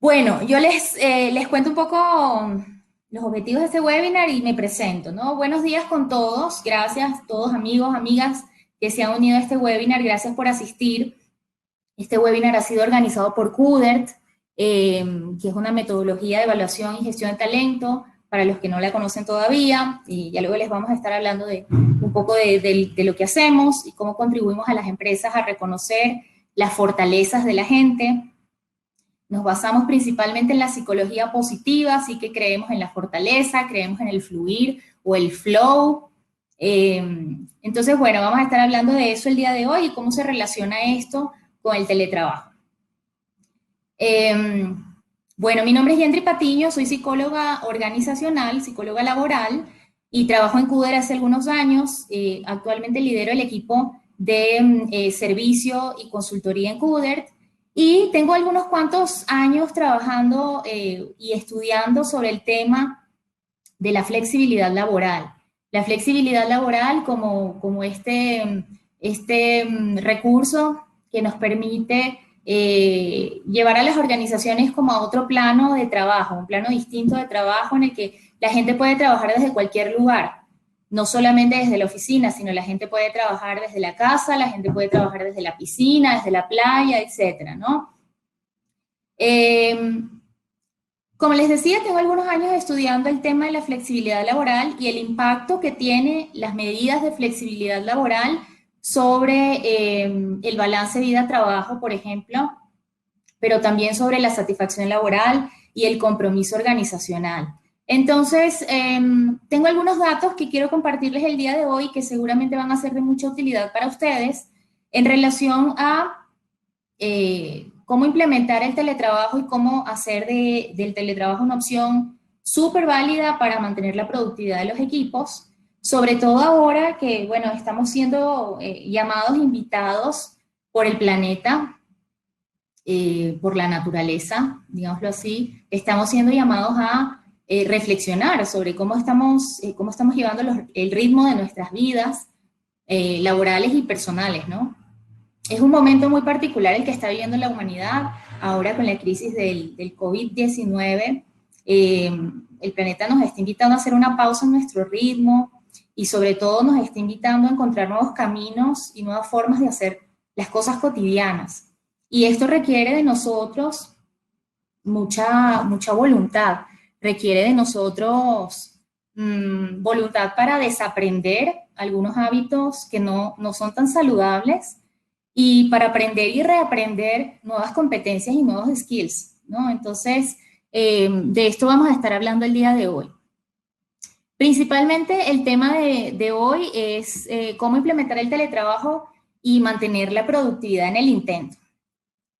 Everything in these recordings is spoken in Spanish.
Bueno, yo les cuento un poco los objetivos de este webinar y me presento, ¿no? Buenos días con todos, gracias todos amigos, amigas que se han unido a este webinar, gracias por asistir. Este webinar ha sido organizado por CUDERT, que es una metodología de evaluación y gestión de talento, para los que no la conocen todavía, y ya luego les vamos a estar hablando de un poco de lo que hacemos y cómo contribuimos a las empresas a reconocer las fortalezas de la gente. Nos basamos principalmente en la psicología positiva, así que creemos en la fortaleza, creemos en el fluir o el flow. Entonces, bueno, vamos a estar hablando de eso el día de hoy y cómo se relaciona esto con el teletrabajo. Bueno, mi nombre es Yendri Patiño, soy psicóloga organizacional, psicóloga laboral y trabajo en CUDER hace algunos años. Actualmente lidero el equipo de servicio y consultoría en CUDER. Y tengo algunos cuantos años trabajando y estudiando sobre el tema de la flexibilidad laboral. La flexibilidad laboral como este recurso que nos permite llevar a las organizaciones como a otro plano de trabajo, un plano distinto de trabajo en el que la gente puede trabajar desde cualquier lugar, no solamente desde la oficina, sino la gente puede trabajar desde la casa, la gente puede trabajar desde la piscina, desde la playa, etcétera, ¿no? Como les decía, tengo algunos años estudiando el tema de la flexibilidad laboral y el impacto que tiene las medidas de flexibilidad laboral sobre el balance vida-trabajo, por ejemplo, pero también sobre la satisfacción laboral y el compromiso organizacional. Entonces, tengo algunos datos que quiero compartirles el día de hoy que seguramente van a ser de mucha utilidad para ustedes en relación a cómo implementar el teletrabajo y cómo hacer del teletrabajo una opción súper válida para mantener la productividad de los equipos, sobre todo ahora que, bueno, estamos siendo llamados, invitados por el planeta, por la naturaleza, digámoslo así, estamos siendo llamados a reflexionar sobre cómo estamos llevando el ritmo de nuestras vidas laborales y personales, ¿no? Es un momento muy particular el que está viviendo la humanidad ahora con la crisis del COVID-19. El planeta nos está invitando a hacer una pausa en nuestro ritmo y sobre todo nos está invitando a encontrar nuevos caminos y nuevas formas de hacer las cosas cotidianas. Y esto requiere de nosotros mucha voluntad, requiere de nosotros voluntad para desaprender algunos hábitos que no son tan saludables y para aprender y reaprender nuevas competencias y nuevos skills, ¿no? Entonces, de esto vamos a estar hablando el día de hoy. Principalmente el tema de hoy es cómo implementar el teletrabajo y mantener la productividad en el intento.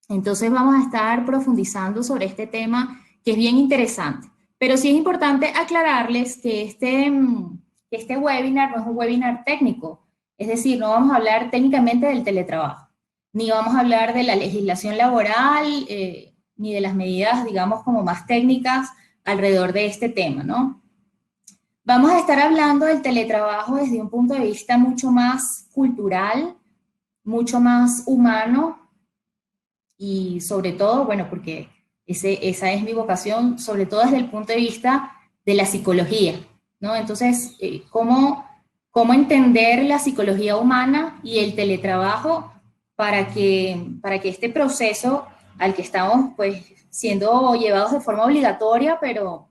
Entonces vamos a estar profundizando sobre este tema que es bien interesante. Pero sí es importante aclararles que este webinar no es un webinar técnico, es decir, no vamos a hablar técnicamente del teletrabajo, ni vamos a hablar de la legislación laboral, ni de las medidas, digamos, como más técnicas alrededor de este tema, ¿no? Vamos a estar hablando del teletrabajo desde un punto de vista mucho más cultural, mucho más humano, y sobre todo, bueno, porque esa es mi vocación, sobre todo desde el punto de vista de la psicología, ¿no? Entonces, ¿cómo entender la psicología humana y el teletrabajo para que este proceso al que estamos, pues, siendo llevados de forma obligatoria, pero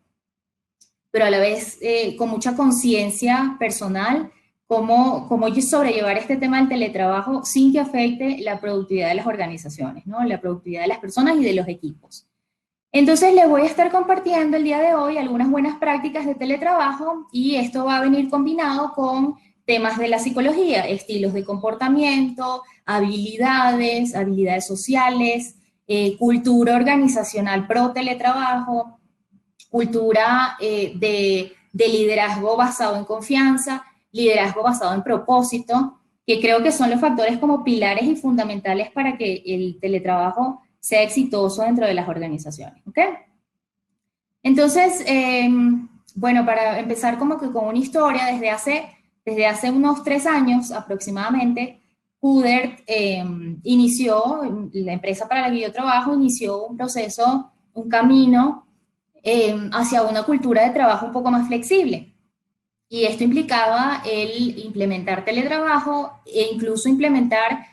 a la vez con mucha conciencia personal, cómo sobrellevar este tema del teletrabajo sin que afecte la productividad de las organizaciones, ¿no? La productividad de las personas y de los equipos. Entonces les voy a estar compartiendo el día de hoy algunas buenas prácticas de teletrabajo y esto va a venir combinado con temas de la psicología, estilos de comportamiento, habilidades sociales, cultura organizacional pro teletrabajo, cultura de liderazgo basado en confianza, liderazgo basado en propósito, que creo que son los factores como pilares y fundamentales para que el teletrabajo sea exitoso dentro de las organizaciones, ¿ok? Entonces, bueno, para empezar como que con una historia, desde hace unos 3 años aproximadamente, CUDER inició, la empresa para la que yo trabajo, inició un proceso un camino hacia una cultura de trabajo un poco más flexible. Y esto implicaba el implementar teletrabajo e incluso implementar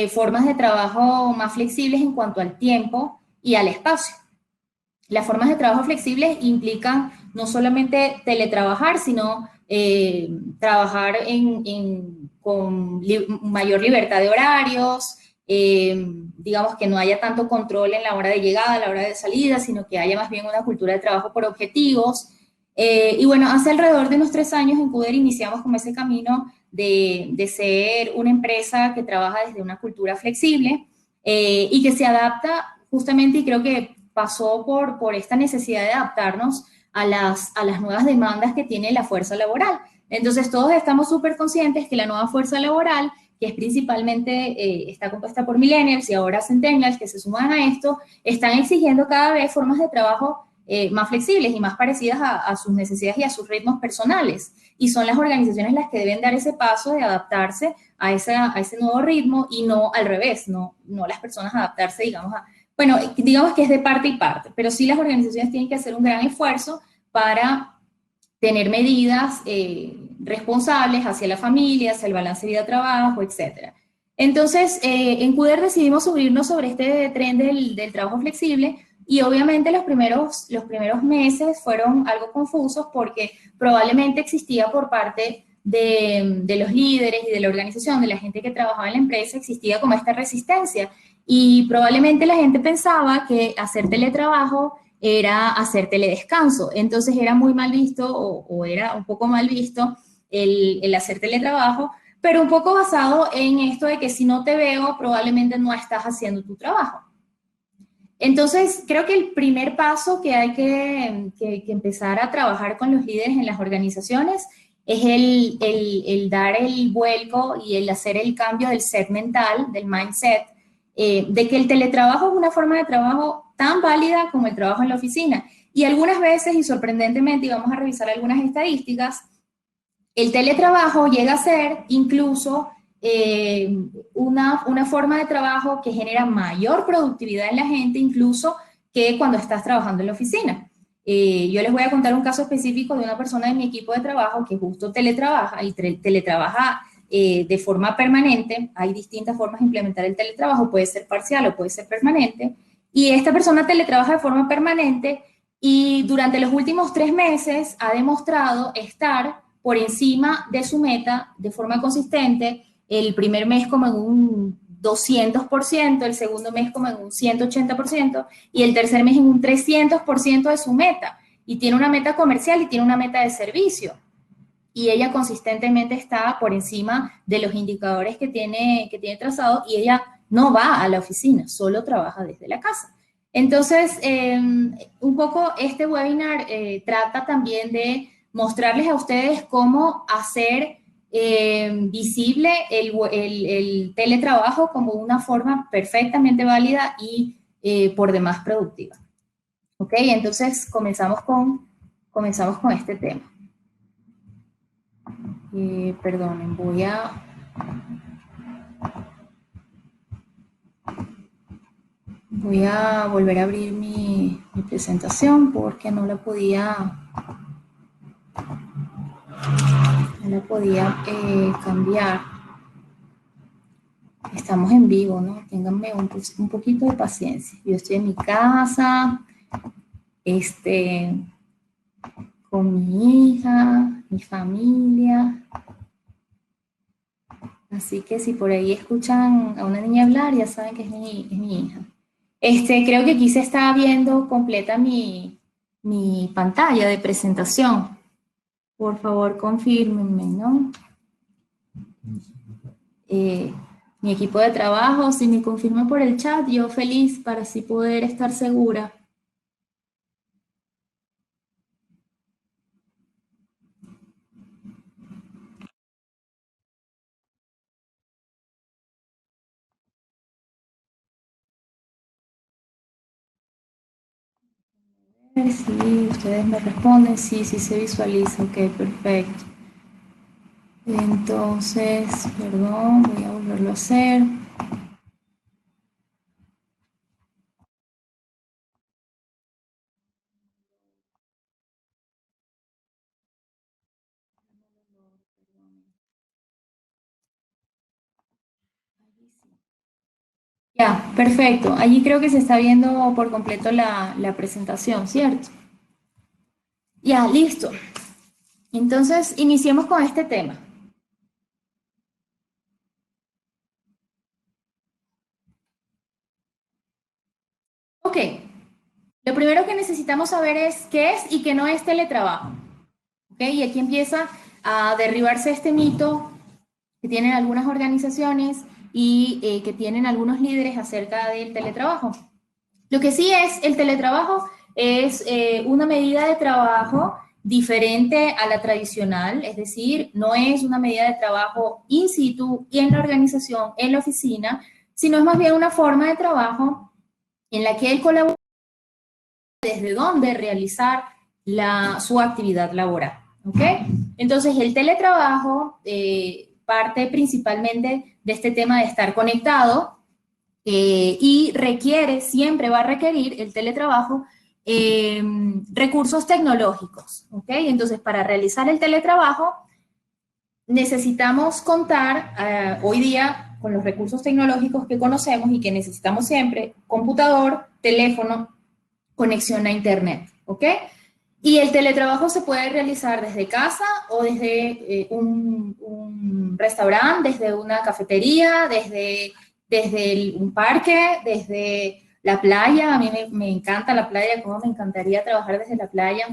formas de trabajo más flexibles en cuanto al tiempo y al espacio. Las formas de trabajo flexibles implican no solamente teletrabajar, sino trabajar con mayor libertad de horarios, digamos que no haya tanto control en la hora de llegada, a la hora de salida, sino que haya más bien una cultura de trabajo por objetivos. Y bueno, hace alrededor de unos 3 años en CUDER iniciamos como ese camino de ser una empresa que trabaja desde una cultura flexible y que se adapta justamente, y creo que pasó por esta necesidad de adaptarnos a las nuevas demandas que tiene la fuerza laboral. Entonces, todos estamos súper conscientes que la nueva fuerza laboral, que es principalmente, está compuesta por millennials y ahora centennials que se suman a esto, están exigiendo cada vez formas de trabajo más flexibles y más parecidas a sus necesidades y a sus ritmos personales. Y son las organizaciones las que deben dar ese paso de adaptarse a ese nuevo ritmo y no al revés, no las personas adaptarse, digamos, bueno, digamos que es de parte y parte, pero sí las organizaciones tienen que hacer un gran esfuerzo para tener medidas responsables hacia la familia, hacia el balance vida-trabajo, etc. Entonces, en CUDER decidimos subirnos sobre este tren del trabajo flexible y obviamente los primeros meses fueron algo confusos porque probablemente existía por parte de los líderes y de la organización, de la gente que trabajaba en la empresa, existía como esta resistencia y probablemente la gente pensaba que hacer teletrabajo era hacer teledescanso. Entonces era muy mal visto o era un poco mal visto el hacer teletrabajo, pero un poco basado en esto de que si no te veo, probablemente no estás haciendo tu trabajo. Entonces, creo que el primer paso que hay que empezar a trabajar con los líderes en las organizaciones es el dar el vuelco y el hacer el cambio del set mental, del mindset, de que el teletrabajo es una forma de trabajo tan válida como el trabajo en la oficina. Y algunas veces, y sorprendentemente, y vamos a revisar algunas estadísticas, el teletrabajo llega a ser incluso una forma de trabajo que genera mayor productividad en la gente, incluso que cuando estás trabajando en la oficina. Yo les voy a contar un caso específico de una persona de mi equipo de trabajo que justo teletrabaja y teletrabaja de forma permanente. Hay distintas formas de implementar el teletrabajo, puede ser parcial o puede ser permanente. Y esta persona teletrabaja de forma permanente y durante los últimos 3 meses ha demostrado estar por encima de su meta de forma consistente, el primer mes como en un 200%, el segundo mes como en un 180% y el tercer mes en un 300% de su meta. Y tiene una meta comercial y tiene una meta de servicio. Y ella consistentemente está por encima de los indicadores que tiene trazado y ella no va a la oficina, solo trabaja desde la casa. Entonces, un poco este webinar trata también de mostrarles a ustedes cómo hacer visible el teletrabajo como una forma perfectamente válida y por demás productiva. ¿Ok? Entonces comenzamos con este tema. Perdonen, voy a volver a abrir mi presentación porque no la podía cambiar. Estamos en vivo, ¿no? Ténganme un poquito de paciencia. Yo estoy en mi casa, con mi hija, mi familia. Así que si por ahí escuchan a una niña hablar, ya saben que es mi hija. Creo que aquí se está viendo completa mi pantalla de presentación. Por favor, confírmenme, ¿no? Mi equipo de trabajo, si me confirman por el chat, yo feliz para así poder estar segura. A ver si ustedes me responden, sí se visualiza, ok, perfecto. Entonces, perdón, voy a volverlo a hacer. Ya, perfecto. Allí creo que se está viendo por completo la presentación, ¿cierto? Ya, listo. Entonces, iniciemos con este tema. Ok, lo primero que necesitamos saber es qué es y qué no es teletrabajo. Ok, y aquí empieza a derribarse este mito que tienen algunas organizaciones y que tienen algunos líderes acerca del teletrabajo. Lo que sí es, el teletrabajo es una medida de trabajo diferente a la tradicional, es decir, no es una medida de trabajo in situ y en la organización, en la oficina, sino es más bien una forma de trabajo en la que el colaborador desde dónde realizar su actividad laboral. ¿Ok? Entonces, el teletrabajo parte principalmente de este tema de estar conectado y requiere, siempre va a requerir el teletrabajo eh, recursos tecnológicos. ¿Ok? Entonces, para realizar el teletrabajo necesitamos contar hoy día con los recursos tecnológicos que conocemos y que necesitamos siempre, computador, teléfono, conexión a Internet, ¿ok? Y el teletrabajo se puede realizar desde casa o desde un restaurante, desde una cafetería, desde un parque, desde la playa. A mí me encanta la playa, como me encantaría trabajar desde la playa.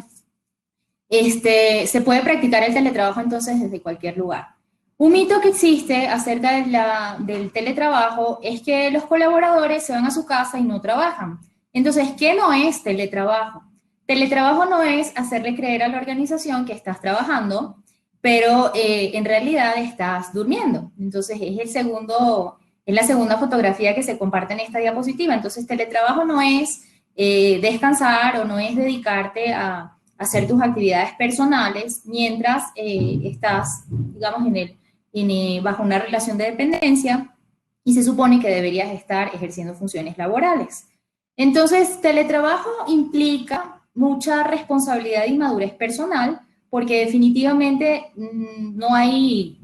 Se puede practicar el teletrabajo entonces desde cualquier lugar. Un mito que existe acerca del teletrabajo es que los colaboradores se van a su casa y no trabajan. Entonces, ¿qué no es teletrabajo? Teletrabajo no es hacerle creer a la organización que estás trabajando, pero en realidad estás durmiendo. Entonces, es la segunda fotografía que se comparte en esta diapositiva. Entonces, teletrabajo no es descansar o no es dedicarte a hacer tus actividades personales mientras estás, digamos, bajo una relación de dependencia y se supone que deberías estar ejerciendo funciones laborales. Entonces, teletrabajo implica mucha responsabilidad y madurez personal porque definitivamente no hay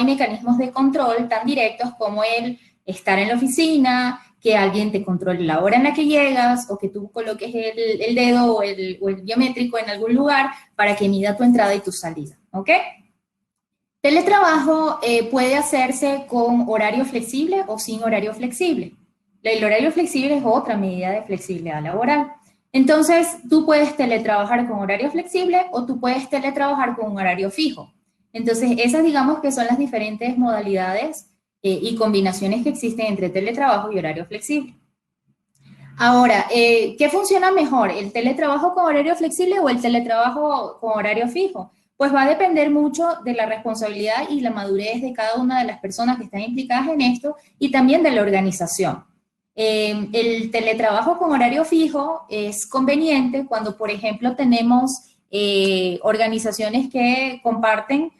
mecanismos de control tan directos como el estar en la oficina, que alguien te controle la hora en la que llegas o que tú coloques el dedo o el biométrico en algún lugar para que mida tu entrada y tu salida, ¿ok? Teletrabajo puede hacerse con horario flexible o sin horario flexible. El horario flexible es otra medida de flexibilidad laboral. Entonces, tú puedes teletrabajar con horario flexible o tú puedes teletrabajar con un horario fijo. Entonces, esas digamos que son las diferentes modalidades y combinaciones que existen entre teletrabajo y horario flexible. Ahora, ¿qué funciona mejor? ¿El teletrabajo con horario flexible o el teletrabajo con horario fijo? Pues va a depender mucho de la responsabilidad y la madurez de cada una de las personas que están implicadas en esto y también de la organización. El teletrabajo con horario fijo es conveniente cuando, por ejemplo, tenemos organizaciones que comparten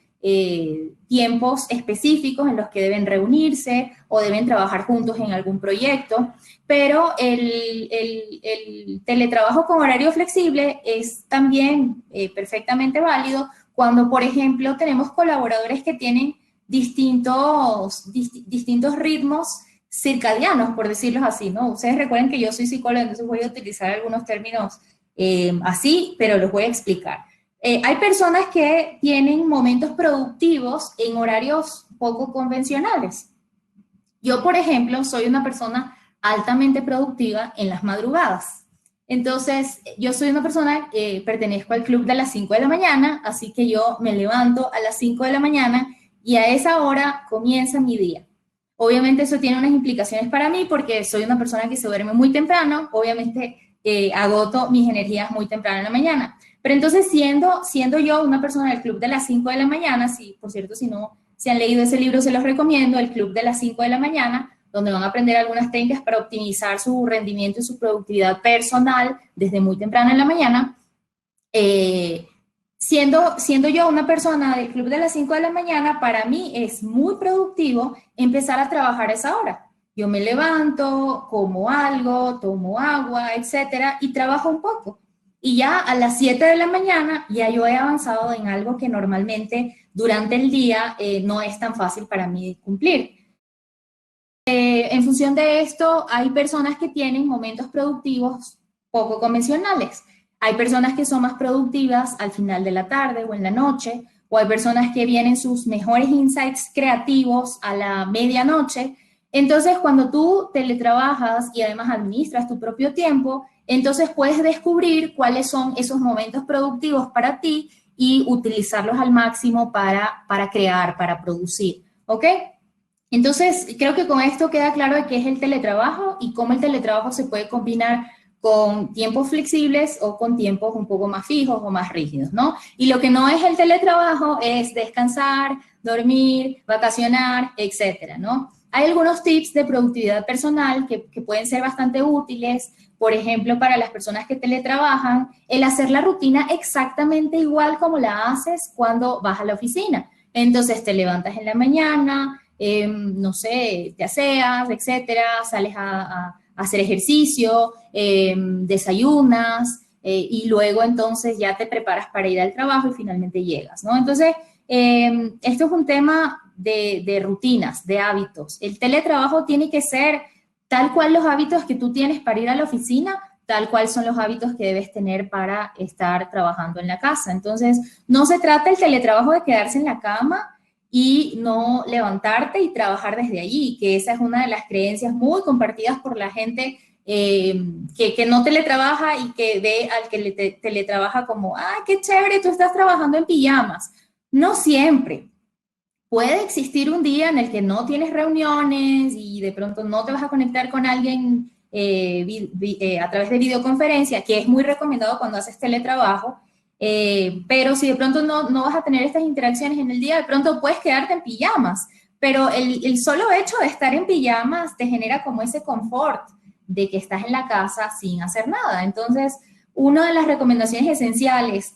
tiempos específicos en los que deben reunirse o deben trabajar juntos en algún proyecto, pero el teletrabajo con horario flexible es también perfectamente válido cuando, por ejemplo, tenemos colaboradores que tienen distintos ritmos circadianos, por decirlo así, ¿no? Ustedes recuerden que yo soy psicóloga, entonces voy a utilizar algunos términos así, pero los voy a explicar. Hay personas que tienen momentos productivos en horarios poco convencionales. Yo, por ejemplo, soy una persona altamente productiva en las madrugadas. Entonces, yo soy una persona que pertenezco al club de las 5 de la mañana, así que yo me levanto a las 5 de la mañana y a esa hora comienza mi día. Obviamente eso tiene unas implicaciones para mí porque soy una persona que se duerme muy temprano, obviamente agoto mis energías muy temprano en la mañana. Pero entonces, siendo yo una persona del club de las 5 de la mañana, si, por cierto, si han leído ese libro, se los recomiendo, El Club de las 5 de la mañana, donde van a aprender algunas técnicas para optimizar su rendimiento y su productividad personal desde muy temprano en la mañana. Eh, siendo yo una persona del Club de las 5 de la mañana, para mí es muy productivo empezar a trabajar a esa hora. Yo me levanto, como algo, tomo agua, etcétera, y trabajo un poco. Y ya a las 7 de la mañana ya yo he avanzado en algo que normalmente durante el día no es tan fácil para mí cumplir. en función de esto, hay personas que tienen momentos productivos poco convencionales. Hay personas que son más productivas al final de la tarde o en la noche, o hay personas que vienen sus mejores insights creativos a la medianoche. Entonces, cuando tú teletrabajas y además administras tu propio tiempo, entonces puedes descubrir cuáles son esos momentos productivos para ti y utilizarlos al máximo para crear, para producir, ¿ok? Entonces, creo que con esto queda claro de qué es el teletrabajo y cómo el teletrabajo se puede combinar con tiempos flexibles o con tiempos un poco más fijos o más rígidos, ¿no? Y lo que no es el teletrabajo es descansar, dormir, vacacionar, etcétera, ¿no? Hay algunos tips de productividad personal que pueden ser bastante útiles, por ejemplo, para las personas que teletrabajan, el hacer la rutina exactamente igual como la haces cuando vas a la oficina. Entonces te levantas en la mañana, no sé, te aseas, etcétera, sales a hacer ejercicio, desayunas y luego entonces ya te preparas para ir al trabajo y finalmente llegas, ¿no? Entonces, esto es un tema de rutinas, de hábitos. El teletrabajo tiene que ser tal cual los hábitos que tú tienes para ir a la oficina, tal cual son los hábitos que debes tener para estar trabajando en la casa. Entonces, no se trata el teletrabajo de quedarse en la cama y no levantarte y trabajar desde allí, que esa es una de las creencias muy compartidas por la gente que no teletrabaja y que ve al que le teletrabaja como, ah, qué chévere, tú estás trabajando en pijamas. No siempre. Puede existir un día en el que no tienes reuniones y de pronto no te vas a conectar con alguien a través de videoconferencia, que es muy recomendado cuando haces teletrabajo, pero si de pronto no vas a tener estas interacciones en el día, de pronto puedes quedarte en pijamas, pero el solo hecho de estar en pijamas te genera como ese confort de que estás en la casa sin hacer nada. Entonces, una de las recomendaciones esenciales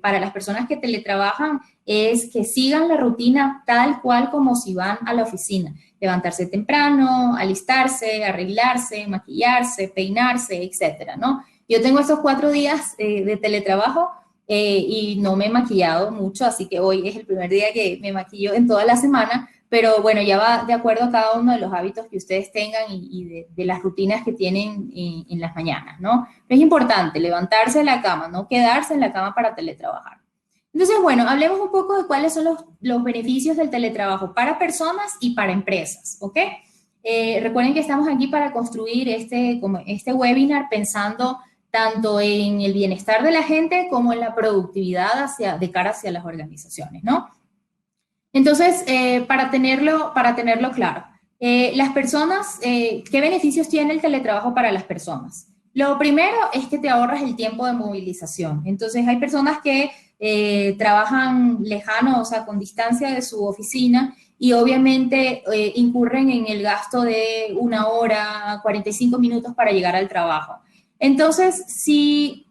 para las personas que teletrabajan es que sigan la rutina tal cual como si van a la oficina. Levantarse temprano, alistarse, arreglarse, maquillarse, peinarse, etcétera, ¿no? Yo tengo estos 4 días de teletrabajo y no me he maquillado mucho, así que hoy es el primer día que me maquillo en toda la semana, pero bueno, ya va de acuerdo a cada uno de los hábitos que ustedes tengan y de las rutinas que tienen en las mañanas, ¿no? Pero es importante levantarse de la cama, no quedarse en la cama para teletrabajar. Entonces, bueno, hablemos un poco de cuáles son los beneficios del teletrabajo para personas y para empresas, ¿ok? Recuerden que estamos aquí para construir este webinar pensando tanto en el bienestar de la gente como en la productividad de cara hacia las organizaciones, ¿no? Entonces, para tenerlo claro, las personas, ¿qué beneficios tiene el teletrabajo para las personas? Lo primero es que te ahorras el tiempo de movilización. Entonces, hay personas que trabajan lejano, o sea, con distancia de su oficina y obviamente incurren en el gasto de 1 hora, 45 minutos para llegar al trabajo. Entonces, si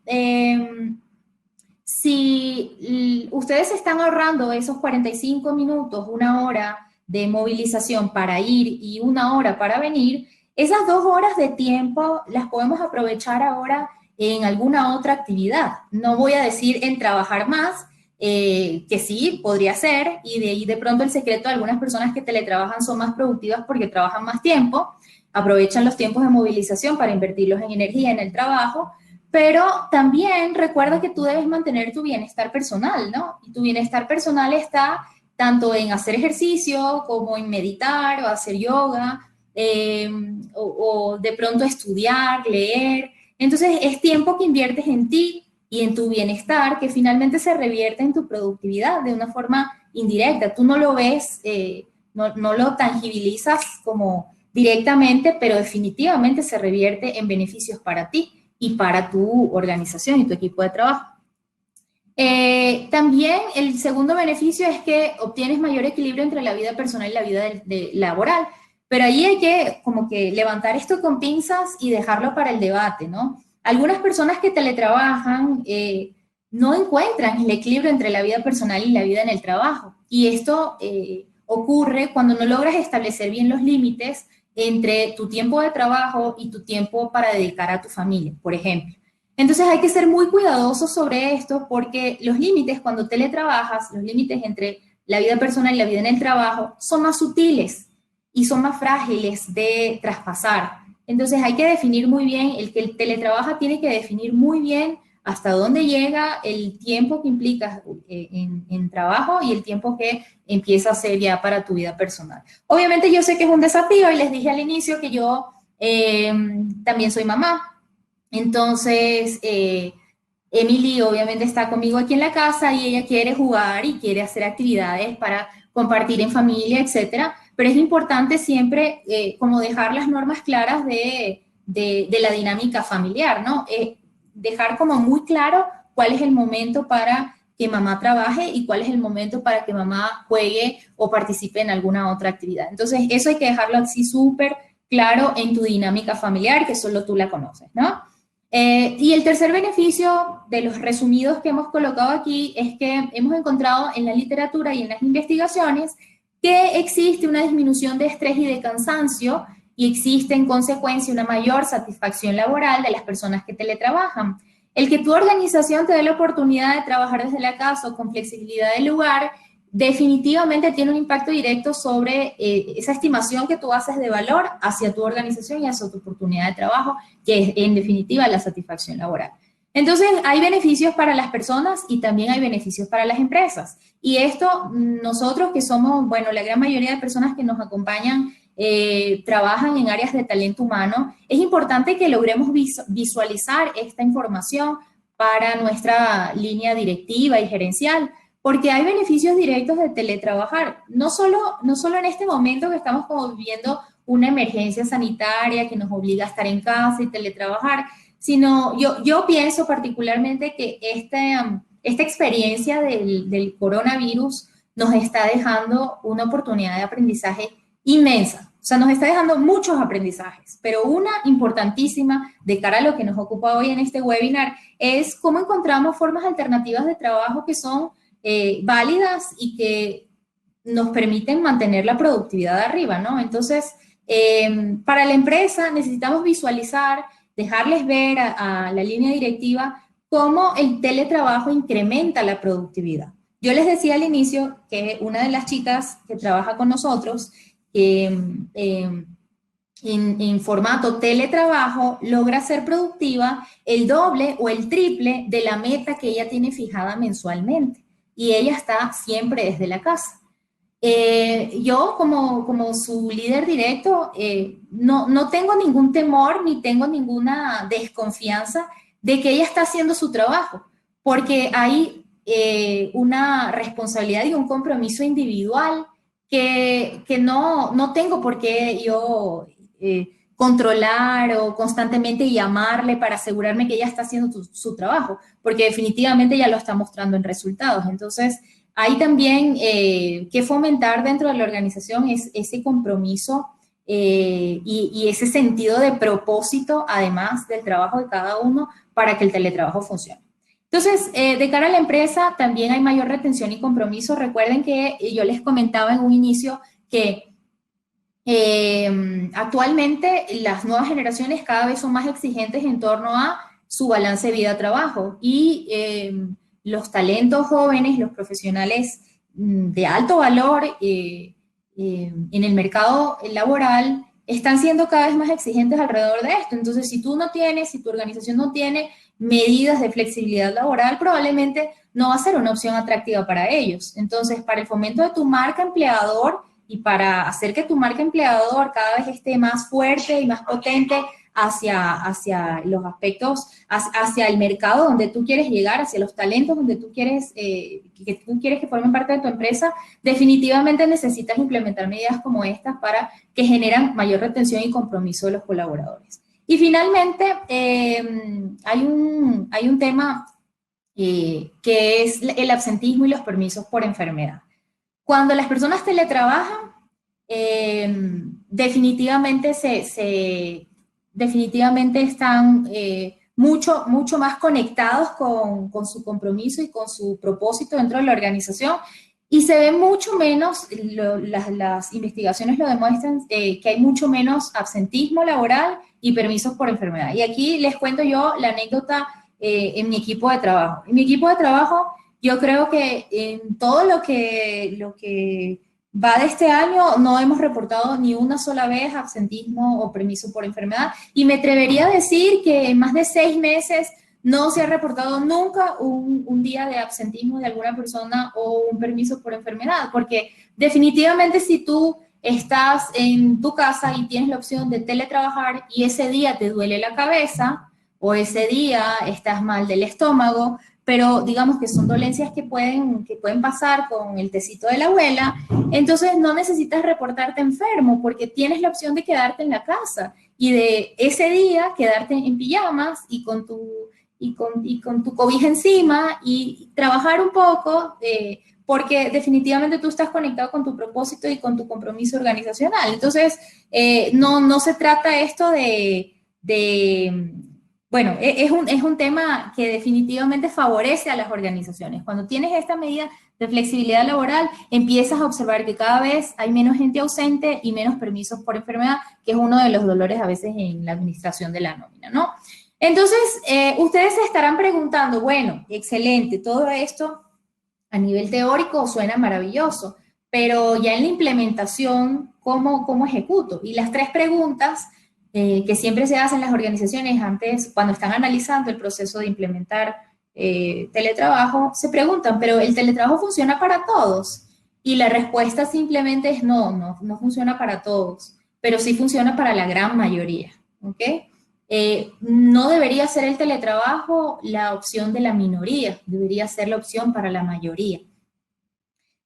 ustedes están ahorrando esos 45 minutos, 1 hora de movilización para ir y 1 hora para venir, esas 2 horas de tiempo las podemos aprovechar ahora en alguna otra actividad. No voy a decir en trabajar más, que sí, podría ser, y de ahí de pronto el secreto de algunas personas que teletrabajan son más productivas porque trabajan más tiempo, aprovechan los tiempos de movilización para invertirlos en energía en el trabajo, pero también recuerda que tú debes mantener tu bienestar personal, ¿no? Y tu bienestar personal está tanto en hacer ejercicio como en meditar o hacer yoga, o de pronto estudiar, leer. Entonces es tiempo que inviertes en ti y en tu bienestar que finalmente se revierte en tu productividad de una forma indirecta. Tú no lo ves, no lo tangibilizas como directamente, pero definitivamente se revierte en beneficios para ti y para tu organización y tu equipo de trabajo. También el segundo beneficio es que obtienes mayor equilibrio entre la vida personal y la vida laboral, pero ahí hay que como que levantar esto con pinzas y dejarlo para el debate, ¿no? Algunas personas que teletrabajan no encuentran el equilibrio entre la vida personal y la vida en el trabajo, y esto ocurre cuando no logras establecer bien los límites entre tu tiempo de trabajo y tu tiempo para dedicar a tu familia, por ejemplo. Entonces hay que ser muy cuidadosos sobre esto porque los límites cuando teletrabajas, los límites entre la vida personal y la vida en el trabajo son más sutiles y son más frágiles de traspasar. Entonces hay que definir muy bien, el que el teletrabaja tiene que definir muy bien hasta dónde llega el tiempo que implica en trabajo y el tiempo que empieza a ser ya para tu vida personal. Obviamente yo sé que es un desafío y les dije al inicio que yo también soy mamá. Entonces, Emily obviamente está conmigo aquí en la casa y ella quiere jugar y quiere hacer actividades para compartir en familia, etcétera. Pero es importante siempre como dejar las normas claras de la dinámica familiar, ¿no? Dejar como muy claro cuál es el momento para que mamá trabaje y cuál es el momento para que mamá juegue o participe en alguna otra actividad. Entonces, eso hay que dejarlo así súper claro en tu dinámica familiar, que solo tú la conoces, ¿no? Y el tercer beneficio de los resumidos que hemos colocado aquí es que hemos encontrado en la literatura y en las investigaciones que existe una disminución de estrés y de cansancio y existe en consecuencia una mayor satisfacción laboral de las personas que teletrabajan. El que tu organización te dé la oportunidad de trabajar desde la casa o con flexibilidad del lugar definitivamente tiene un impacto directo sobre esa estimación que tú haces de valor hacia tu organización y hacia tu oportunidad de trabajo, que es en definitiva la satisfacción laboral. Entonces, hay beneficios para las personas y también hay beneficios para las empresas. Y esto, nosotros que somos, bueno, la gran mayoría de personas que nos acompañan trabajan en áreas de talento humano, es importante que logremos visualizar esta información para nuestra línea directiva y gerencial, porque hay beneficios directos de teletrabajar, no solo en este momento que estamos como viviendo una emergencia sanitaria que nos obliga a estar en casa y teletrabajar, sino yo pienso particularmente que esta experiencia del coronavirus nos está dejando una oportunidad de aprendizaje inmensa. O sea, nos está dejando muchos aprendizajes, pero una importantísima de cara a lo que nos ocupa hoy en este webinar es cómo encontramos formas alternativas de trabajo que son válidas y que nos permiten mantener la productividad arriba, ¿no? Entonces, para la empresa necesitamos visualizar, dejarles ver a la línea directiva cómo el teletrabajo incrementa la productividad. Yo les decía al inicio que una de las chicas que trabaja con nosotros en formato teletrabajo logra ser productiva el doble o el triple de la meta que ella tiene fijada mensualmente. Y ella está siempre desde la casa. Yo como su líder directo no tengo ningún temor ni tengo ninguna desconfianza de que ella está haciendo su trabajo, porque hay una responsabilidad y un compromiso individual que no tengo por qué yo controlar o constantemente llamarle para asegurarme que ella está haciendo su trabajo, porque definitivamente ya lo está mostrando en resultados. Entonces, hay también que fomentar dentro de la organización ese compromiso y ese sentido de propósito, además del trabajo de cada uno, para que el teletrabajo funcione. Entonces, de cara a la empresa, también hay mayor retención y compromiso. Recuerden que yo les comentaba en un inicio que actualmente las nuevas generaciones cada vez son más exigentes en torno a su balance vida-trabajo y los talentos jóvenes, los profesionales de alto valor en el mercado laboral están siendo cada vez más exigentes alrededor de esto. Entonces, si tu organización no tiene medidas de flexibilidad laboral, probablemente no va a ser una opción atractiva para ellos. Entonces, para el fomento de tu marca empleador y para hacer que tu marca empleador cada vez esté más fuerte y más potente hacia los aspectos, hacia el mercado donde tú quieres llegar, hacia los talentos donde tú quieres que formen parte de tu empresa, definitivamente necesitas implementar medidas como estas para que generan mayor retención y compromiso de los colaboradores. Y finalmente, hay un tema que es el absentismo y los permisos por enfermedad. Cuando las personas teletrabajan, definitivamente están mucho más conectados con su compromiso y con su propósito dentro de la organización y se ve mucho menos, las investigaciones lo demuestran, que hay mucho menos absentismo laboral y permisos por enfermedad. Y aquí les cuento yo la anécdota en mi equipo de trabajo. En mi equipo de trabajo, yo creo que en todo lo que va de este año, no hemos reportado ni una sola vez absentismo o permiso por enfermedad, y me atrevería a decir que en más de 6 meses no se ha reportado nunca un día de absentismo de alguna persona o un permiso por enfermedad, porque definitivamente si tú estás en tu casa y tienes la opción de teletrabajar y ese día te duele la cabeza o ese día estás mal del estómago, pero digamos que son dolencias que pueden pasar con el tecito de la abuela, entonces no necesitas reportarte enfermo porque tienes la opción de quedarte en la casa y de ese día quedarte en pijamas y con tu cobija encima y trabajar un poco, porque definitivamente tú estás conectado con tu propósito y con tu compromiso organizacional. Entonces, no se trata esto bueno, es un tema que definitivamente favorece a las organizaciones. Cuando tienes esta medida de flexibilidad laboral, empiezas a observar que cada vez hay menos gente ausente y menos permisos por enfermedad, que es uno de los dolores a veces en la administración de la nómina, ¿no? Entonces, ustedes se estarán preguntando, bueno, excelente, todo esto a nivel teórico suena maravilloso, pero ya en la implementación, ¿cómo ejecuto? Y las 3 preguntas que siempre se hacen las organizaciones antes, cuando están analizando el proceso de implementar teletrabajo, se preguntan, ¿pero el teletrabajo funciona para todos? Y la respuesta simplemente es no funciona para todos, pero sí funciona para la gran mayoría, ¿ok? No debería ser el teletrabajo la opción de la minoría, debería ser la opción para la mayoría.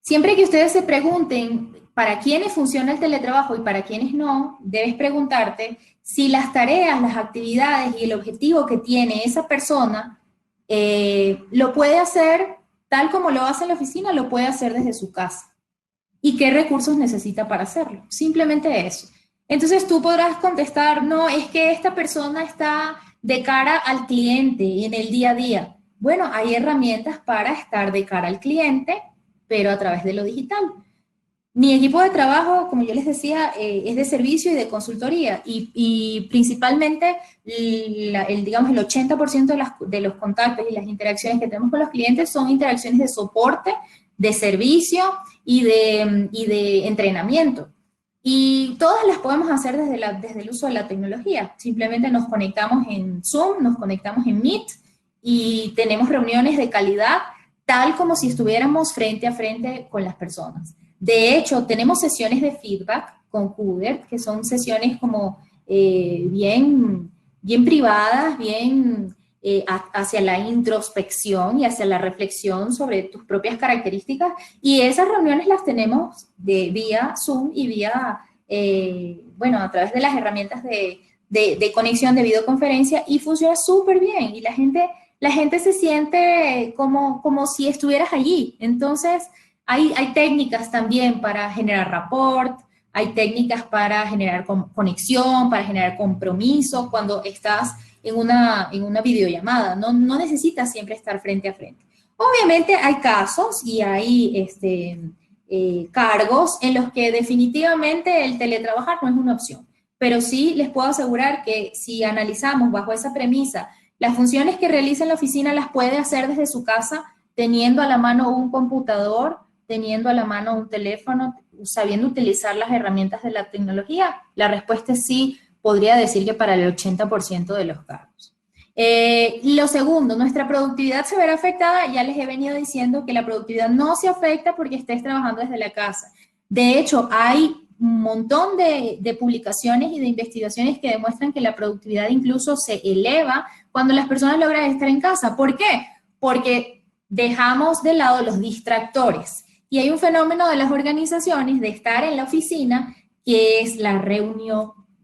Siempre que ustedes se pregunten para quiénes funciona el teletrabajo y para quiénes no, debes preguntarte si las tareas, las actividades y el objetivo que tiene esa persona lo puede hacer tal como lo hace en la oficina, lo puede hacer desde su casa. ¿Y qué recursos necesita para hacerlo? Simplemente eso. Entonces tú podrás contestar, no, es que esta persona está de cara al cliente en el día a día. Bueno, hay herramientas para estar de cara al cliente, pero a través de lo digital. Mi equipo de trabajo, como yo les decía, es de servicio y de consultoría y principalmente digamos, el 80% de los contactos y las interacciones que tenemos con los clientes son interacciones de soporte, de servicio y de entrenamiento. Y todas las podemos hacer desde el uso de la tecnología. Simplemente nos conectamos en Zoom, nos conectamos en Meet y tenemos reuniones de calidad tal como si estuviéramos frente a frente con las personas. De hecho, tenemos sesiones de feedback con Hubert, que son sesiones como bien privadas, bien hacia la introspección y hacia la reflexión sobre tus propias características. Y esas reuniones las tenemos vía Zoom y bueno, a través de las herramientas de conexión de videoconferencia y funciona súper bien. Y la gente se siente como si estuvieras allí. Entonces, hay técnicas también para generar rapport, hay técnicas para generar conexión, para generar compromiso cuando estás en una videollamada. No necesitas siempre estar frente a frente. Obviamente hay casos y hay cargos en los que definitivamente el teletrabajar no es una opción. Pero sí les puedo asegurar que si analizamos bajo esa premisa, las funciones que realiza en la oficina las puede hacer desde su casa, teniendo a la mano un computador, teniendo a la mano un teléfono, sabiendo utilizar las herramientas de la tecnología. La respuesta es sí, podría decir que para el 80% de los casos. Lo segundo, nuestra productividad se verá afectada. Ya les he venido diciendo que la productividad no se afecta porque estés trabajando desde la casa. De hecho, hay un montón de publicaciones y de investigaciones que demuestran que la productividad incluso se eleva cuando las personas logran estar en casa. ¿Por qué? Porque dejamos de lado los distractores. Y hay un fenómeno de las organizaciones de estar en la oficina que es la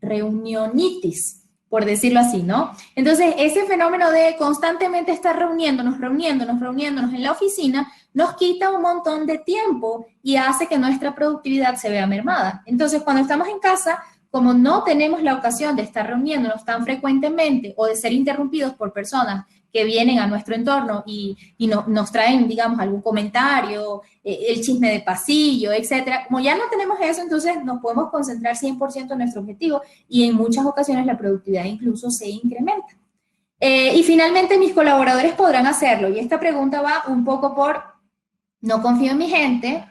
reunionitis, por decirlo así, ¿no? Entonces, ese fenómeno de constantemente estar reuniéndonos en la oficina nos quita un montón de tiempo y hace que nuestra productividad se vea mermada. Entonces, cuando estamos en casa, como no tenemos la ocasión de estar reuniéndonos tan frecuentemente o de ser interrumpidos por personas que vienen a nuestro entorno y nos traen, digamos, algún comentario, el chisme de pasillo, etcétera. Como ya no tenemos eso, entonces nos podemos concentrar 100% en nuestro objetivo y en muchas ocasiones la productividad incluso se incrementa. Y finalmente mis colaboradores podrán hacerlo. Y esta pregunta va un poco por, no confío en mi gente,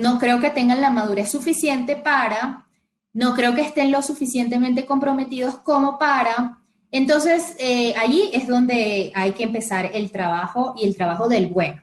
No creo que tengan la madurez suficiente no creo que estén lo suficientemente comprometidos como para. Entonces, allí es donde hay que empezar el trabajo y el trabajo del bueno.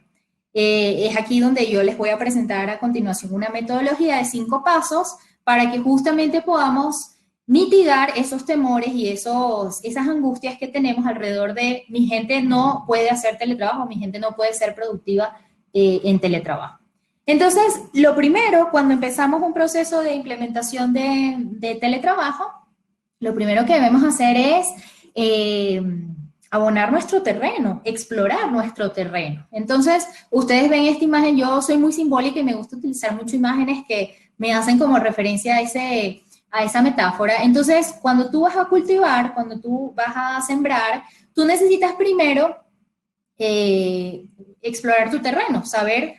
Es aquí donde yo les voy a presentar a continuación una metodología de 5 pasos para que justamente podamos mitigar esos temores y esas angustias que tenemos alrededor de mi gente no puede hacer teletrabajo, mi gente no puede ser productiva en teletrabajo. Entonces, lo primero, cuando empezamos un proceso de implementación de teletrabajo, lo primero que debemos hacer es eh, abonar nuestro terreno, explorar nuestro terreno. Entonces, ustedes ven esta imagen, yo soy muy simbólica y me gusta utilizar mucho imágenes que me hacen como referencia a esa metáfora. Entonces, cuando tú vas a cultivar, cuando tú vas a sembrar, tú necesitas primero explorar tu terreno, saber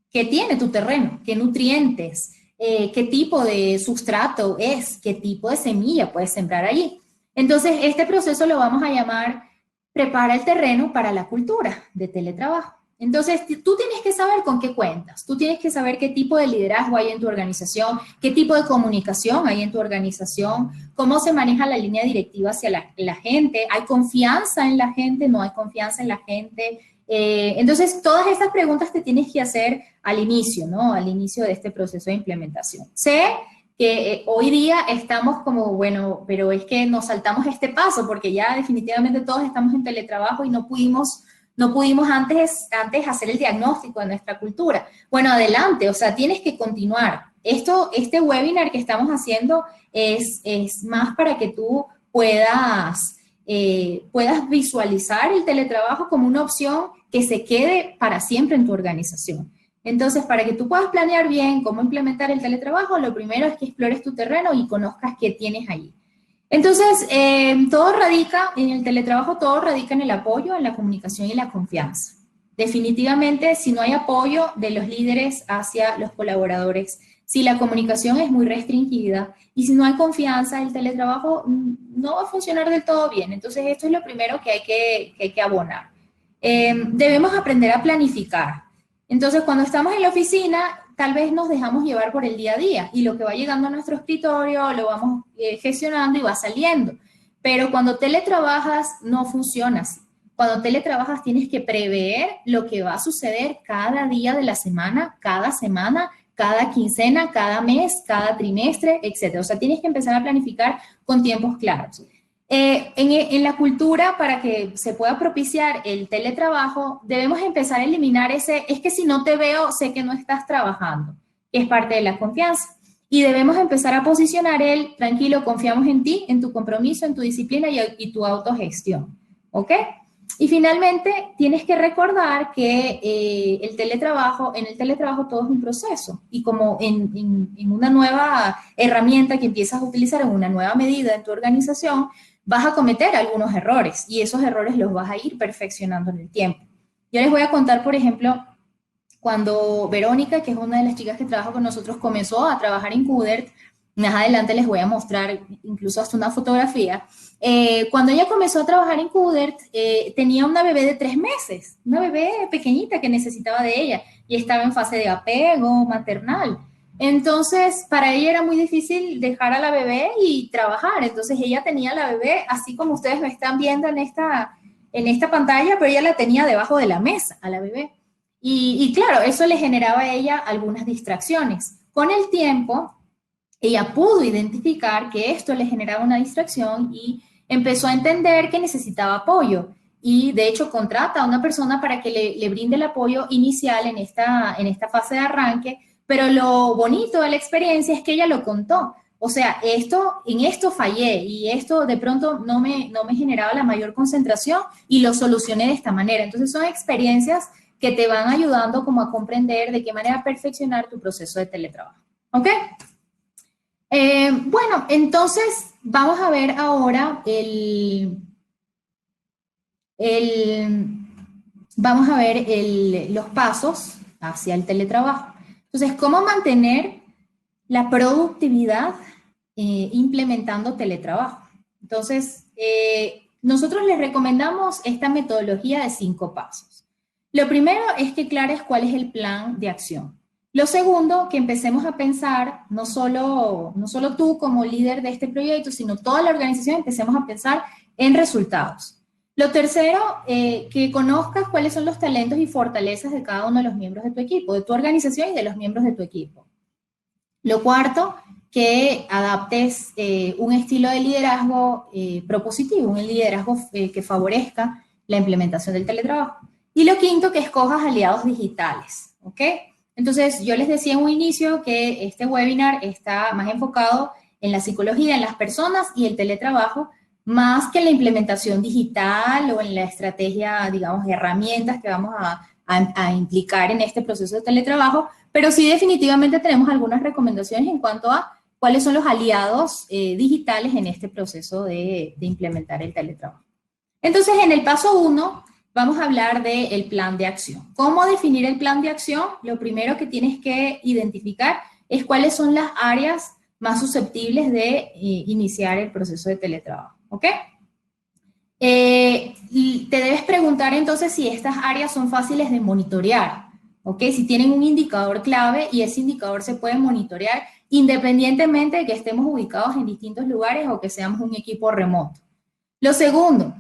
qué tiene tu terreno, qué nutrientes, qué tipo de sustrato es, qué tipo de semilla puedes sembrar allí. Entonces, este proceso lo vamos a llamar prepara el terreno para la cultura de teletrabajo. Entonces, tú tienes que saber con qué cuentas, tú tienes que saber qué tipo de liderazgo hay en tu organización, qué tipo de comunicación hay en tu organización, cómo se maneja la línea directiva hacia la gente, hay confianza en la gente, no hay confianza en la gente. Entonces, todas estas preguntas te tienes que hacer al inicio, ¿no? Al inicio de este proceso de implementación. Sé que hoy día estamos como, bueno, pero es que nos saltamos este paso porque ya definitivamente todos estamos en teletrabajo y no pudimos antes hacer el diagnóstico de nuestra cultura. Bueno, adelante, o sea, tienes que continuar. Este webinar que estamos haciendo es más para que tú puedas visualizar el teletrabajo como una opción que se quede para siempre en tu organización. Entonces, para que tú puedas planear bien cómo implementar el teletrabajo, lo primero es que explores tu terreno y conozcas qué tienes allí. Entonces, todo radica en el teletrabajo, todo radica en el apoyo, en la comunicación y la confianza. Definitivamente, si no hay apoyo de los líderes hacia los colaboradores, si la comunicación es muy restringida y si no hay confianza, el teletrabajo no va a funcionar del todo bien. Entonces, esto es lo primero que hay que abonar. Debemos aprender a planificar. Entonces, cuando estamos en la oficina, tal vez nos dejamos llevar por el día a día y lo que va llegando a nuestro escritorio lo vamos gestionando y va saliendo. Pero cuando teletrabajas no funciona así. Cuando teletrabajas tienes que prever lo que va a suceder cada día de la semana, cada quincena, cada mes, cada trimestre, etcétera. O sea, tienes que empezar a planificar con tiempos claros. En la cultura, para que se pueda propiciar el teletrabajo, debemos empezar a eliminar es que si no te veo, sé que no estás trabajando, que es parte de la confianza. Y debemos empezar a posicionar tranquilo, confiamos en ti, en tu compromiso, en tu disciplina y tu autogestión. ¿Ok? Y finalmente, tienes que recordar que en el teletrabajo todo es un proceso. Y como en una nueva herramienta que empiezas a utilizar, en una nueva medida en tu organización, vas a cometer algunos errores y esos errores los vas a ir perfeccionando en el tiempo. Yo les voy a contar, por ejemplo, cuando Verónica, que es una de las chicas que trabaja con nosotros, comenzó a trabajar en Kudert, más adelante les voy a mostrar incluso hasta una fotografía. Cuando ella comenzó a trabajar en Kudert, tenía una bebé de 3 meses, una bebé pequeñita que necesitaba de ella y estaba en fase de apego maternal. Entonces, para ella era muy difícil dejar a la bebé y trabajar. Entonces, ella tenía a la bebé, así como ustedes me están viendo en esta pantalla, pero ella la tenía debajo de la mesa, a la bebé. Y claro, eso le generaba a ella algunas distracciones. Con el tiempo, ella pudo identificar que esto le generaba una distracción y empezó a entender que necesitaba apoyo. Y de hecho contrata a una persona para que le brinde el apoyo inicial en esta fase de arranque, pero lo bonito de la experiencia es que ella lo contó. O sea, en esto fallé y esto de pronto no me generaba la mayor concentración y lo solucioné de esta manera. Entonces son experiencias que te van ayudando como a comprender de qué manera perfeccionar tu proceso de teletrabajo. ¿Ok? Bueno, entonces vamos a ver ahora vamos a ver los pasos hacia el teletrabajo. Entonces, ¿cómo mantener la productividad implementando teletrabajo? Entonces, nosotros les recomendamos esta metodología de 5 pasos. Lo primero es que aclares cuál es el plan de acción. Lo segundo, que empecemos a pensar, no solo tú como líder de este proyecto, sino toda la organización, empecemos a pensar en resultados. Lo tercero, que conozcas cuáles son los talentos y fortalezas de cada uno de los miembros de tu equipo, de tu organización y de los miembros de tu equipo. Lo cuarto, que adaptes un estilo de liderazgo propositivo, un liderazgo que favorezca la implementación del teletrabajo. Y lo quinto, que escojas aliados digitales, ¿ok? Entonces, yo les decía en un inicio que este webinar está más enfocado en la psicología, en las personas y el teletrabajo, más que en la implementación digital o en la estrategia, digamos, de herramientas que vamos a implicar en este proceso de teletrabajo, pero sí definitivamente tenemos algunas recomendaciones en cuanto a cuáles son los aliados digitales en este proceso de implementar el teletrabajo. Entonces, en el paso 1, vamos a hablar del plan de acción. ¿Cómo definir el plan de acción? Lo primero que tienes que identificar es cuáles son las áreas más susceptibles de iniciar el proceso de teletrabajo, ¿ok? Te debes preguntar entonces si estas áreas son fáciles de monitorear, ¿ok? Si tienen un indicador clave y ese indicador se puede monitorear independientemente de que estemos ubicados en distintos lugares o que seamos un equipo remoto. Lo segundo,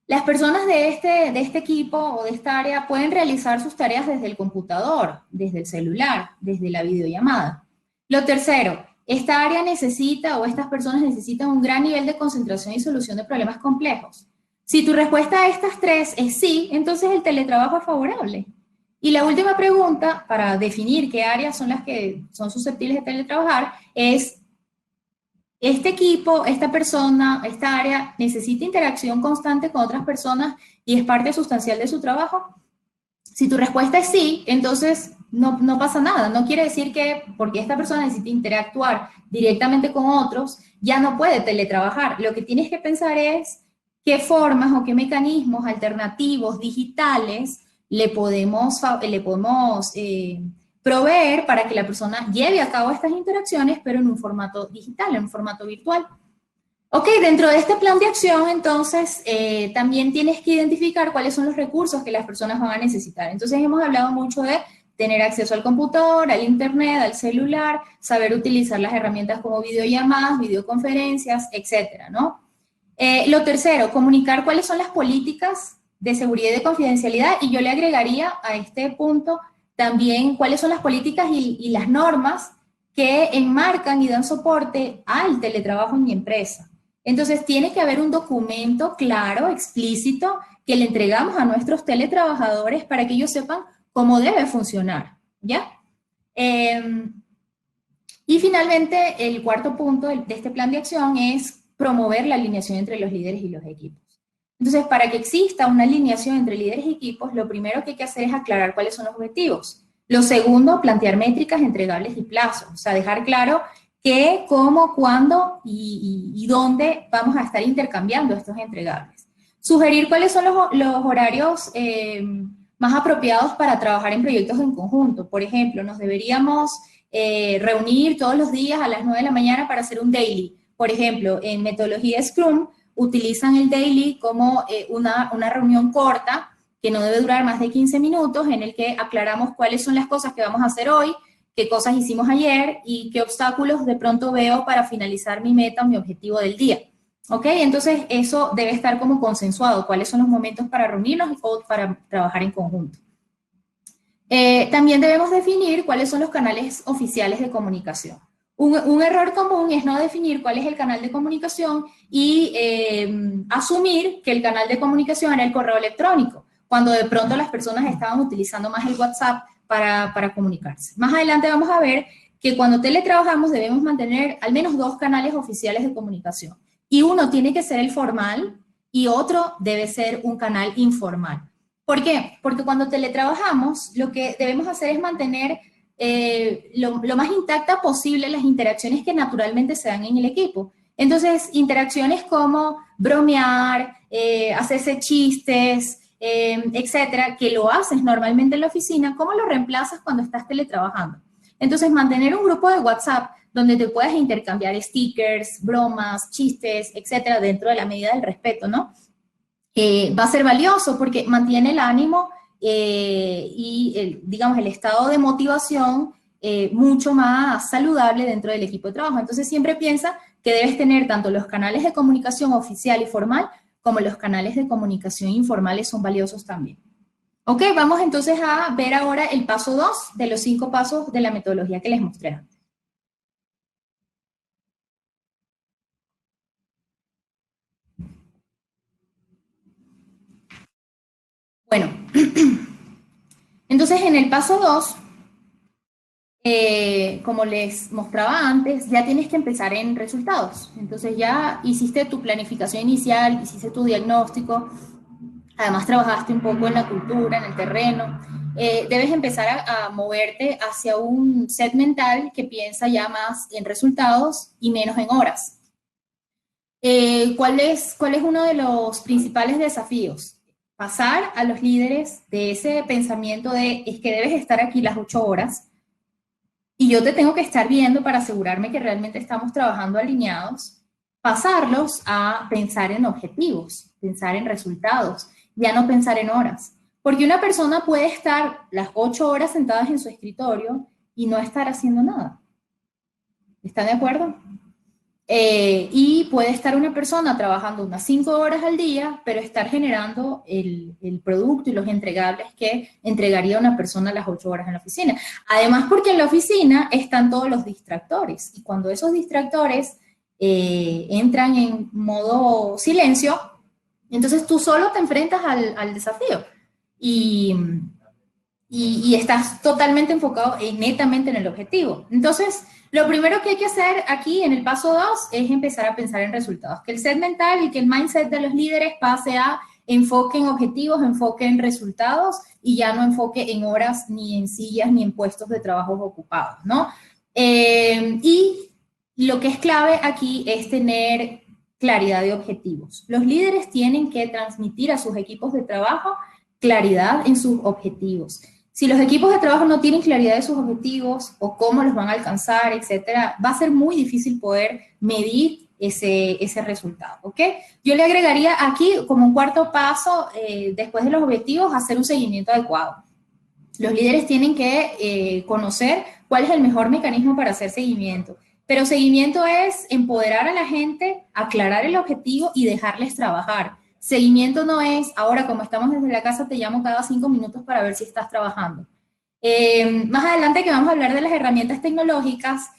las personas de este equipo o de esta área pueden realizar sus tareas desde el computador, desde el celular, desde la videollamada. Lo tercero, esta área necesita o estas personas necesitan un gran nivel de concentración y solución de problemas complejos. Si tu respuesta a estas tres es sí, entonces el teletrabajo es favorable. Y la última pregunta para definir qué áreas son las que son susceptibles de teletrabajar es, ¿este equipo, esta persona, esta área necesita interacción constante con otras personas y es parte sustancial de su trabajo? Si tu respuesta es sí, entonces no pasa nada. No quiere decir que porque esta persona necesita interactuar directamente con otros, ya no puede teletrabajar. Lo que tienes que pensar es qué formas o qué mecanismos alternativos digitales le podemos proveer para que la persona lleve a cabo estas interacciones, pero en un formato digital, en un formato virtual. Ok, dentro de este plan de acción, entonces, también tienes que identificar cuáles son los recursos que las personas van a necesitar. Entonces, hemos hablado mucho de tener acceso al computador, al internet, al celular, saber utilizar las herramientas como videollamadas, videoconferencias, etcétera, ¿no? Lo tercero, comunicar cuáles son las políticas de seguridad y de confidencialidad, y yo le agregaría a este punto también cuáles son las políticas y las normas que enmarcan y dan soporte al teletrabajo en mi empresa. Entonces, tiene que haber un documento claro, explícito, que le entregamos a nuestros teletrabajadores para que ellos sepan cómo debe funcionar, ¿ya? Y finalmente, el cuarto punto de este plan de acción es promover la alineación entre los líderes y los equipos. Entonces, para que exista una alineación entre líderes y equipos, lo primero que hay que hacer es aclarar cuáles son los objetivos. Lo segundo, plantear métricas entregables y plazos, o sea, dejar claro qué, cómo, cuándo y dónde vamos a estar intercambiando estos entregables. Sugerir cuáles son los horarios más apropiados para trabajar en proyectos en conjunto. Por ejemplo, nos deberíamos reunir todos los días a las 9 de la mañana para hacer un daily. Por ejemplo, en metodología Scrum utilizan el daily como una reunión corta que no debe durar más de 15 minutos, en el que aclaramos cuáles son las cosas que vamos a hacer hoy, qué cosas hicimos ayer y qué obstáculos de pronto veo para finalizar mi meta o mi objetivo del día. ¿Ok? Entonces, eso debe estar como consensuado, cuáles son los momentos para reunirnos o para trabajar en conjunto. También debemos definir cuáles son los canales oficiales de comunicación. Un error común es no definir cuál es el canal de comunicación y asumir que el canal de comunicación era el correo electrónico, cuando de pronto las personas estaban utilizando más el WhatsApp para comunicarse. Más adelante vamos a ver que cuando teletrabajamos debemos mantener al menos 2 canales oficiales de comunicación. Y uno tiene que ser el formal y otro debe ser un canal informal. ¿Por qué? Porque cuando teletrabajamos, lo que debemos hacer es mantener lo más intacta posible las interacciones que naturalmente se dan en el equipo. Entonces, interacciones como bromear, hacerse chistes, etcétera, que lo haces normalmente en la oficina, ¿cómo lo reemplazas cuando estás teletrabajando? Entonces, mantener un grupo de WhatsApp donde te puedas intercambiar stickers, bromas, chistes, etcétera, dentro de la medida del respeto, ¿no? Va a ser valioso porque mantiene el ánimo y, digamos, el estado de motivación mucho más saludable dentro del equipo de trabajo. Entonces siempre piensa que debes tener tanto los canales de comunicación oficial y formal como los canales de comunicación informales son valiosos también. Ok, vamos entonces a ver ahora el paso 2 de los 5 pasos de la metodología que les mostré. Bueno, entonces en el paso 2, como les mostraba antes, ya tienes que empezar en resultados. Entonces ya hiciste tu planificación inicial, hiciste tu diagnóstico, además trabajaste un poco en la cultura, en el terreno. Debes empezar a moverte hacia un set mental que piensa ya más en resultados y menos en horas. ¿Cuál es uno de los principales desafíos? Pasar a los líderes de ese pensamiento de es que debes estar aquí las 8 horas y yo te tengo que estar viendo para asegurarme que realmente estamos trabajando alineados, pasarlos a pensar en objetivos, pensar en resultados, ya no pensar en horas. Porque una persona puede estar las 8 horas sentadas en su escritorio y no estar haciendo nada. ¿Están de acuerdo? Y puede estar una persona trabajando unas 5 horas al día, pero estar generando el producto y los entregables que entregaría una persona a las 8 horas en la oficina. Además, porque en la oficina están todos los distractores, y cuando esos distractores entran en modo silencio, entonces tú solo te enfrentas al desafío y, y estás totalmente enfocado netamente en el objetivo. Entonces, lo primero que hay que hacer aquí en el paso 2 es empezar a pensar en resultados. Que el set mental y que el mindset de los líderes pase a enfoque en objetivos, enfoque en resultados y ya no enfoque en horas, ni en sillas, ni en puestos de trabajo ocupados, ¿no? Y lo que es clave aquí es tener claridad de objetivos. Los líderes tienen que transmitir a sus equipos de trabajo claridad en sus objetivos. Si los equipos de trabajo no tienen claridad de sus objetivos o cómo los van a alcanzar, etcétera, va a ser muy difícil poder medir ese resultado, ¿ok? Yo le agregaría aquí como un cuarto paso, después de los objetivos, hacer un seguimiento adecuado. Los líderes tienen que conocer cuál es el mejor mecanismo para hacer seguimiento. Pero seguimiento es empoderar a la gente, aclarar el objetivo y dejarles trabajar. Seguimiento no es, ahora como estamos desde la casa, te llamo cada 5 minutos para ver si estás trabajando. Más adelante que vamos a hablar de las herramientas tecnológicas,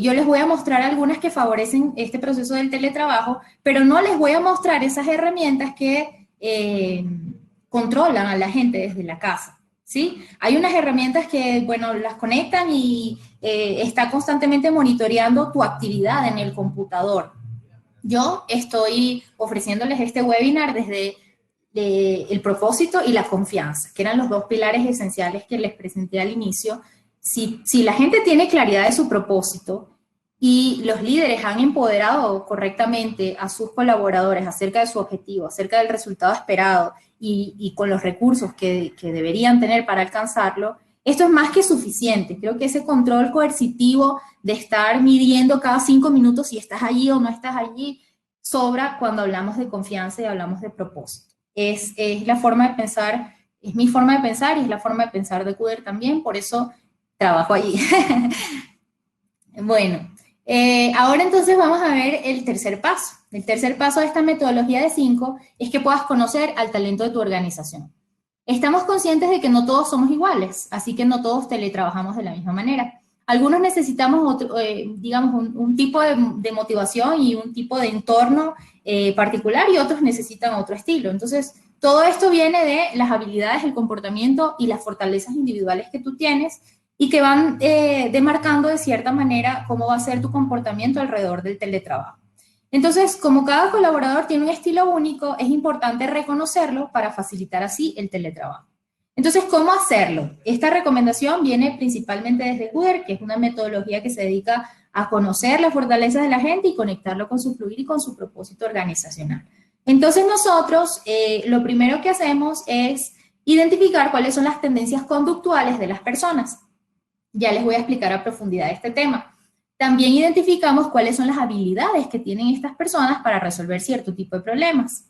yo les voy a mostrar algunas que favorecen este proceso del teletrabajo, pero no les voy a mostrar esas herramientas que controlan a la gente desde la casa. ¿Sí? Hay unas herramientas que, bueno, las conectan y está constantemente monitoreando tu actividad en el computador. Yo estoy ofreciéndoles este webinar desde el propósito y la confianza, que eran los 2 pilares esenciales que les presenté al inicio. Si la gente tiene claridad de su propósito y los líderes han empoderado correctamente a sus colaboradores acerca de su objetivo, acerca del resultado esperado y con los recursos que deberían tener para alcanzarlo, esto es más que suficiente. Creo que ese control coercitivo de estar midiendo cada 5 minutos si estás allí o no estás allí, sobra cuando hablamos de confianza y hablamos de propósito. Es la forma de pensar, es mi forma de pensar y es la forma de pensar de Kuder también, por eso trabajo allí. Bueno, ahora entonces vamos a ver el tercer paso. El tercer paso de esta metodología de 5 es que puedas conocer al talento de tu organización. Estamos conscientes de que no todos somos iguales, así que no todos teletrabajamos de la misma manera. Algunos necesitamos, digamos, un tipo de motivación y un tipo de entorno particular y otros necesitan otro estilo. Entonces, todo esto viene de las habilidades, el comportamiento y las fortalezas individuales que tú tienes y que van demarcando de cierta manera cómo va a ser tu comportamiento alrededor del teletrabajo. Entonces, como cada colaborador tiene un estilo único, es importante reconocerlo para facilitar así el teletrabajo. Entonces, ¿cómo hacerlo? Esta recomendación viene principalmente desde Kuder, que es una metodología que se dedica a conocer las fortalezas de la gente y conectarlo con su fluir y con su propósito organizacional. Entonces, nosotros lo primero que hacemos es identificar cuáles son las tendencias conductuales de las personas. Ya les voy a explicar a profundidad este tema. También identificamos cuáles son las habilidades que tienen estas personas para resolver cierto tipo de problemas.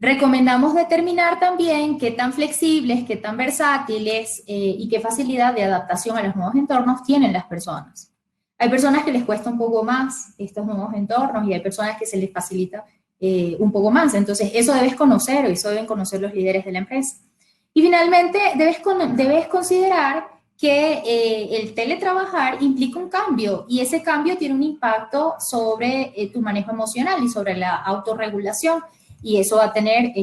Recomendamos determinar también qué tan flexibles, qué tan versátiles y qué facilidad de adaptación a los nuevos entornos tienen las personas. Hay personas que les cuesta un poco más estos nuevos entornos y hay personas que se les facilita un poco más. Entonces, eso debes conocer, o eso deben conocer los líderes de la empresa. Y finalmente, debes considerar que el teletrabajar implica un cambio y ese cambio tiene un impacto sobre tu manejo emocional y sobre la autorregulación y eso va a tener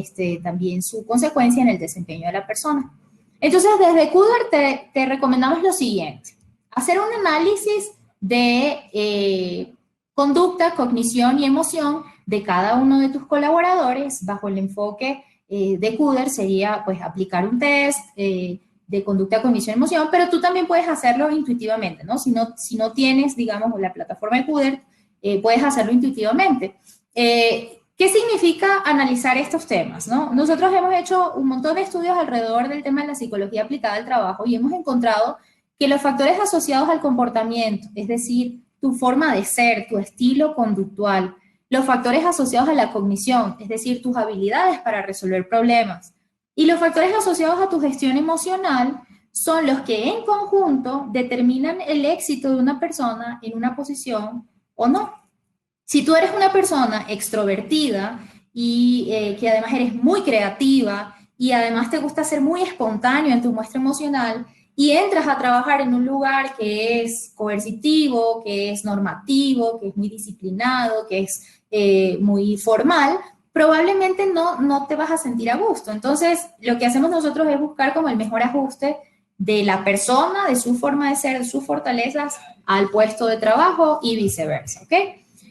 también su consecuencia en el desempeño de la persona. Entonces, desde Kuder te recomendamos lo siguiente: hacer un análisis de conducta, cognición y emoción de cada uno de tus colaboradores bajo el enfoque de Kuder. Sería pues aplicar un test de conducta, cognición y emoción, pero tú también puedes hacerlo intuitivamente, ¿no? Si no tienes, digamos, la plataforma de Kuder, puedes hacerlo intuitivamente. ¿Qué significa analizar estos temas, no? Nosotros hemos hecho un montón de estudios alrededor del tema de la psicología aplicada al trabajo y hemos encontrado que los factores asociados al comportamiento, es decir, tu forma de ser, tu estilo conductual, los factores asociados a la cognición, es decir, tus habilidades para resolver problemas, y los factores asociados a tu gestión emocional son los que en conjunto determinan el éxito de una persona en una posición o no. Si tú eres una persona extrovertida y que además eres muy creativa y además te gusta ser muy espontáneo en tu muestra emocional y entras a trabajar en un lugar que es coercitivo, que es normativo, que es muy disciplinado, que es muy formal, probablemente no te vas a sentir a gusto. Entonces, lo que hacemos nosotros es buscar como el mejor ajuste de la persona, de su forma de ser, de sus fortalezas, al puesto de trabajo y viceversa, ¿ok?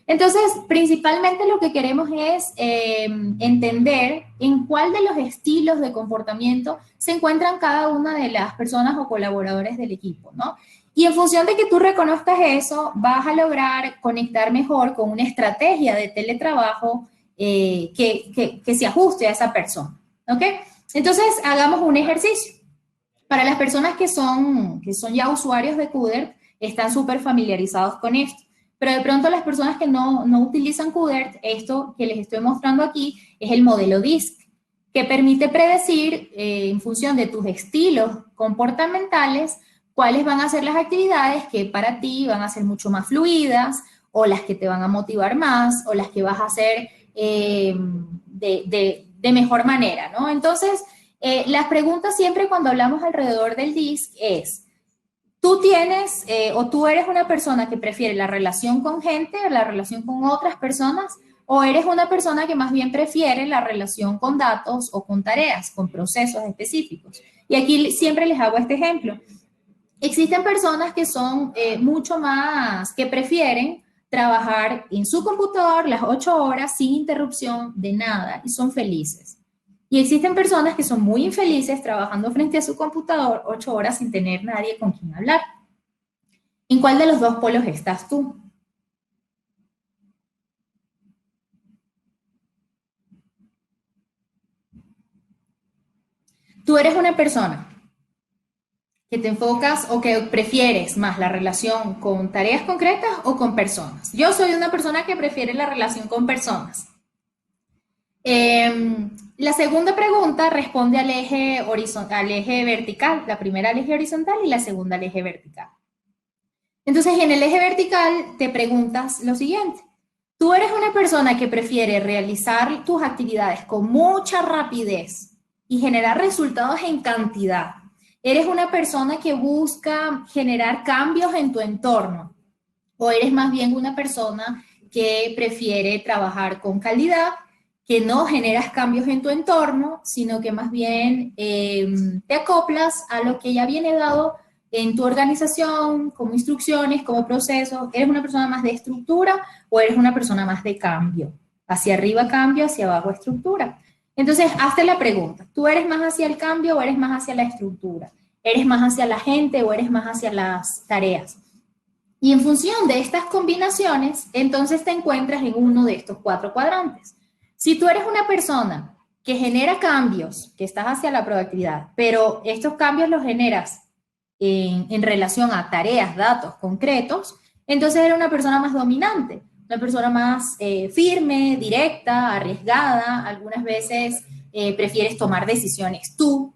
Entonces, principalmente lo que queremos es entender en cuál de los estilos de comportamiento se encuentran cada una de las personas o colaboradores del equipo, ¿no? Y en función de que tú reconozcas eso, vas a lograr conectar mejor con una estrategia de teletrabajo que se ajuste a esa persona, ¿ok? Entonces, hagamos un ejercicio. Para las personas que son ya usuarios de Kuder, están súper familiarizados con esto. Pero de pronto las personas que no utilizan Kuder, esto que les estoy mostrando aquí es el modelo DISC, que permite predecir en función de tus estilos comportamentales cuáles van a ser las actividades que para ti van a ser mucho más fluidas o las que te van a motivar más o las que vas a hacer de mejor manera, ¿no? Entonces, las preguntas siempre cuando hablamos alrededor del DISC es: tú tienes o tú eres una persona que prefiere la relación con gente, la relación con otras personas, o eres una persona que más bien prefiere la relación con datos o con tareas, con procesos específicos. Y aquí siempre les hago este ejemplo. Existen personas que son mucho más, que prefieren trabajar en su computador las 8 horas sin interrupción de nada y son felices. Y existen personas que son muy infelices trabajando frente a su computador 8 horas sin tener nadie con quien hablar. ¿En cuál de los dos polos estás tú? Tú eres una persona que te enfocas o que prefieres más la relación con tareas concretas o con personas. Yo soy una persona que prefiere la relación con personas. La segunda pregunta responde al eje horizontal, al eje vertical. La primera al eje horizontal y la segunda al eje vertical. Entonces, en el eje vertical te preguntas lo siguiente: tú eres una persona que prefiere realizar tus actividades con mucha rapidez y generar resultados en cantidad. Eres una persona que busca generar cambios en tu entorno, o eres más bien una persona que prefiere trabajar con calidad, que no generas cambios en tu entorno, sino que más bien te acoplas a lo que ya viene dado en tu organización, como instrucciones, como procesos. ¿Eres una persona más de estructura o eres una persona más de cambio? Hacia arriba cambio, hacia abajo estructura. Entonces, hazte la pregunta: ¿tú eres más hacia el cambio o eres más hacia la estructura? ¿Eres más hacia la gente o eres más hacia las tareas? Y en función de estas combinaciones, entonces te encuentras en uno de estos 4 cuadrantes. Si tú eres una persona que genera cambios, que estás hacia la productividad, pero estos cambios los generas en relación a tareas, datos concretos, entonces eres una persona más dominante. una persona más firme, directa, arriesgada, algunas veces prefieres tomar decisiones tú,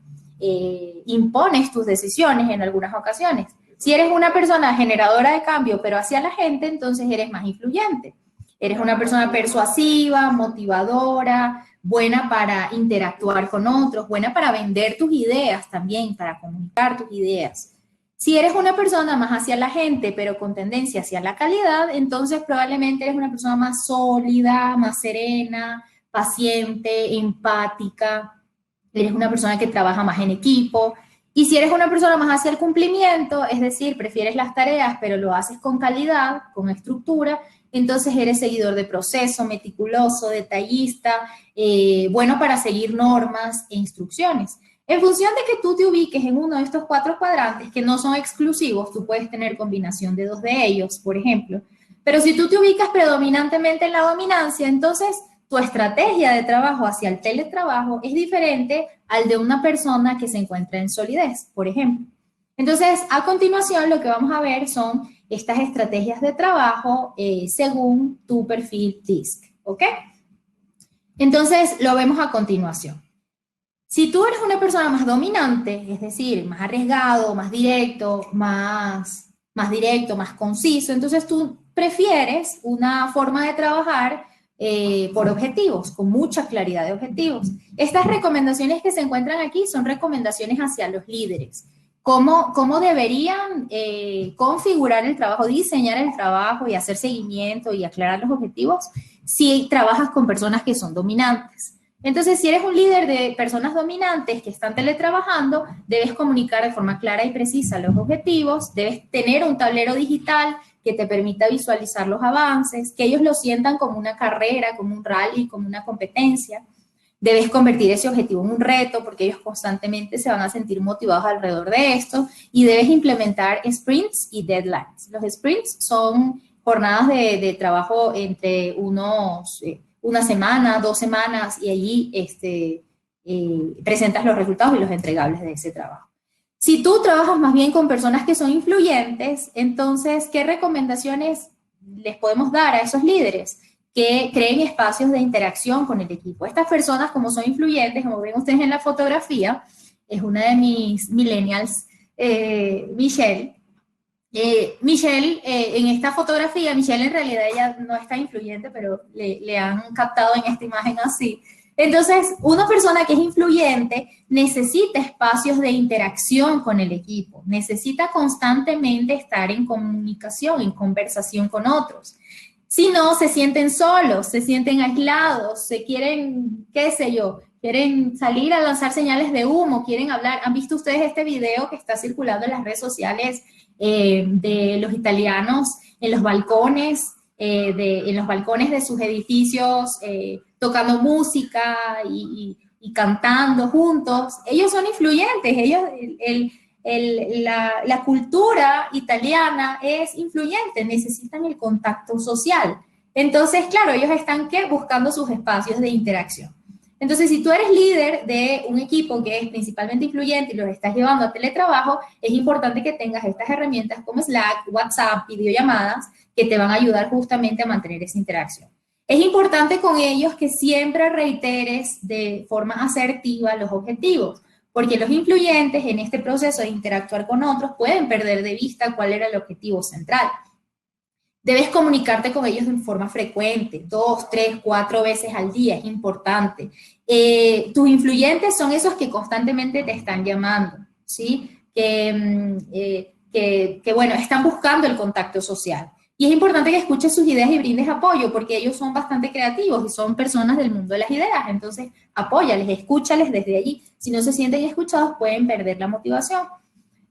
impones tus decisiones en algunas ocasiones. Si eres una persona generadora de cambio, pero hacia la gente, entonces eres más influyente. Eres una persona persuasiva, motivadora, buena para interactuar con otros, buena para vender tus ideas también, para comunicar tus ideas. Si eres una persona más hacia la gente, pero con tendencia hacia la calidad, entonces probablemente eres una persona más sólida, más serena, paciente, empática. Eres una persona que trabaja más en equipo. Y si eres una persona más hacia el cumplimiento, es decir, prefieres las tareas, pero lo haces con calidad, con estructura, entonces eres seguidor de proceso, meticuloso, detallista, bueno para seguir normas e instrucciones. En función de que tú te ubiques en uno de estos 4 cuadrantes, que no son exclusivos, tú puedes tener combinación de 2 de ellos, por ejemplo, pero si tú te ubicas predominantemente en la dominancia, entonces tu estrategia de trabajo hacia el teletrabajo es diferente al de una persona que se encuentra en solidez, por ejemplo. Entonces, a continuación, lo que vamos a ver son estas estrategias de trabajo según tu perfil DISC, ¿ok? Entonces, lo vemos a continuación. Si tú eres una persona más dominante, es decir, más arriesgado, más directo, más conciso, entonces tú prefieres una forma de trabajar por objetivos, con mucha claridad de objetivos. Estas recomendaciones que se encuentran aquí son recomendaciones hacia los líderes. ¿Cómo deberían configurar el trabajo, diseñar el trabajo y hacer seguimiento y aclarar los objetivos si trabajas con personas que son dominantes? Entonces, si eres un líder de personas dominantes que están teletrabajando, debes comunicar de forma clara y precisa los objetivos, debes tener un tablero digital que te permita visualizar los avances, que ellos lo sientan como una carrera, como un rally, como una competencia. Debes convertir ese objetivo en un reto porque ellos constantemente se van a sentir motivados alrededor de esto y debes implementar sprints y deadlines. Los sprints son jornadas de trabajo entre una semana, 2 semanas y allí presentas los resultados y los entregables de ese trabajo. Si tú trabajas más bien con personas que son influyentes, entonces, ¿qué recomendaciones les podemos dar a esos líderes? Que creen espacios de interacción con el equipo. Estas personas, como son influyentes, como ven ustedes en la fotografía, es una de mis millennials, Michelle. Michelle, en esta fotografía, Michelle en realidad ella no está influyente, pero le han captado en esta imagen así. Entonces, una persona que es influyente necesita espacios de interacción con el equipo, necesita constantemente estar en comunicación, en conversación con otros. Si no, se sienten solos, se sienten aislados, se quieren, qué sé yo, quieren salir a lanzar señales de humo, quieren hablar. ¿Han visto ustedes este video que está circulando en las redes sociales de los italianos en los balcones, en los balcones de sus edificios, tocando música y cantando juntos? Ellos son influyentes, la cultura italiana es influyente, necesitan el contacto social. Entonces, claro, ellos están buscando sus espacios de interacción. Entonces, si tú eres líder de un equipo que es principalmente influyente y los estás llevando a teletrabajo, es importante que tengas estas herramientas como Slack, WhatsApp, videollamadas, que te van a ayudar justamente a mantener esa interacción. Es importante con ellos que siempre reiteres de forma asertiva los objetivos, porque los influyentes en este proceso de interactuar con otros pueden perder de vista cuál era el objetivo central. Debes comunicarte con ellos de forma frecuente, 2, 3, 4 veces al día, es importante. Tus influyentes son esos que constantemente te están llamando, ¿sí? Bueno, están buscando el contacto social. Y es importante que escuches sus ideas y brindes apoyo, porque ellos son bastante creativos y son personas del mundo de las ideas. Entonces, apóyales, escúchales desde allí. Si no se sienten escuchados, pueden perder la motivación.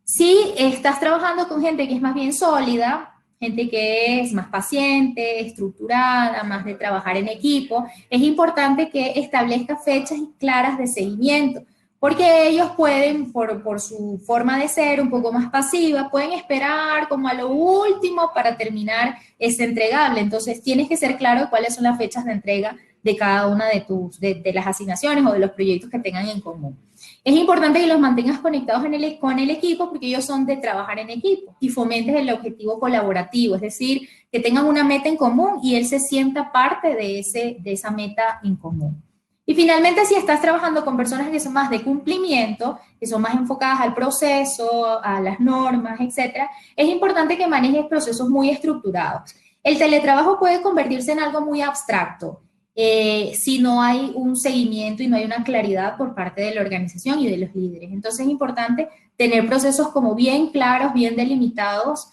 Si estás trabajando con gente que es más bien sólida, gente que es más paciente, estructurada, más de trabajar en equipo, es importante que establezca fechas claras de seguimiento, porque ellos pueden, por su forma de ser un poco más pasiva, pueden esperar como a lo último para terminar ese entregable. Entonces, tienes que ser claro de cuáles son las fechas de entrega de cada una de las asignaciones o de los proyectos que tengan en común. Es importante que los mantengas conectados con el equipo porque ellos son de trabajar en equipo y fomentes el objetivo colaborativo, es decir, que tengan una meta en común y él se sienta parte de esa meta en común. Y finalmente, si estás trabajando con personas que son más de cumplimiento, que son más enfocadas al proceso, a las normas, etcétera, es importante que manejes procesos muy estructurados. El teletrabajo puede convertirse en algo muy abstracto si no hay un seguimiento y no hay una claridad por parte de la organización y de los líderes. Entonces es importante tener procesos como bien claros, bien delimitados,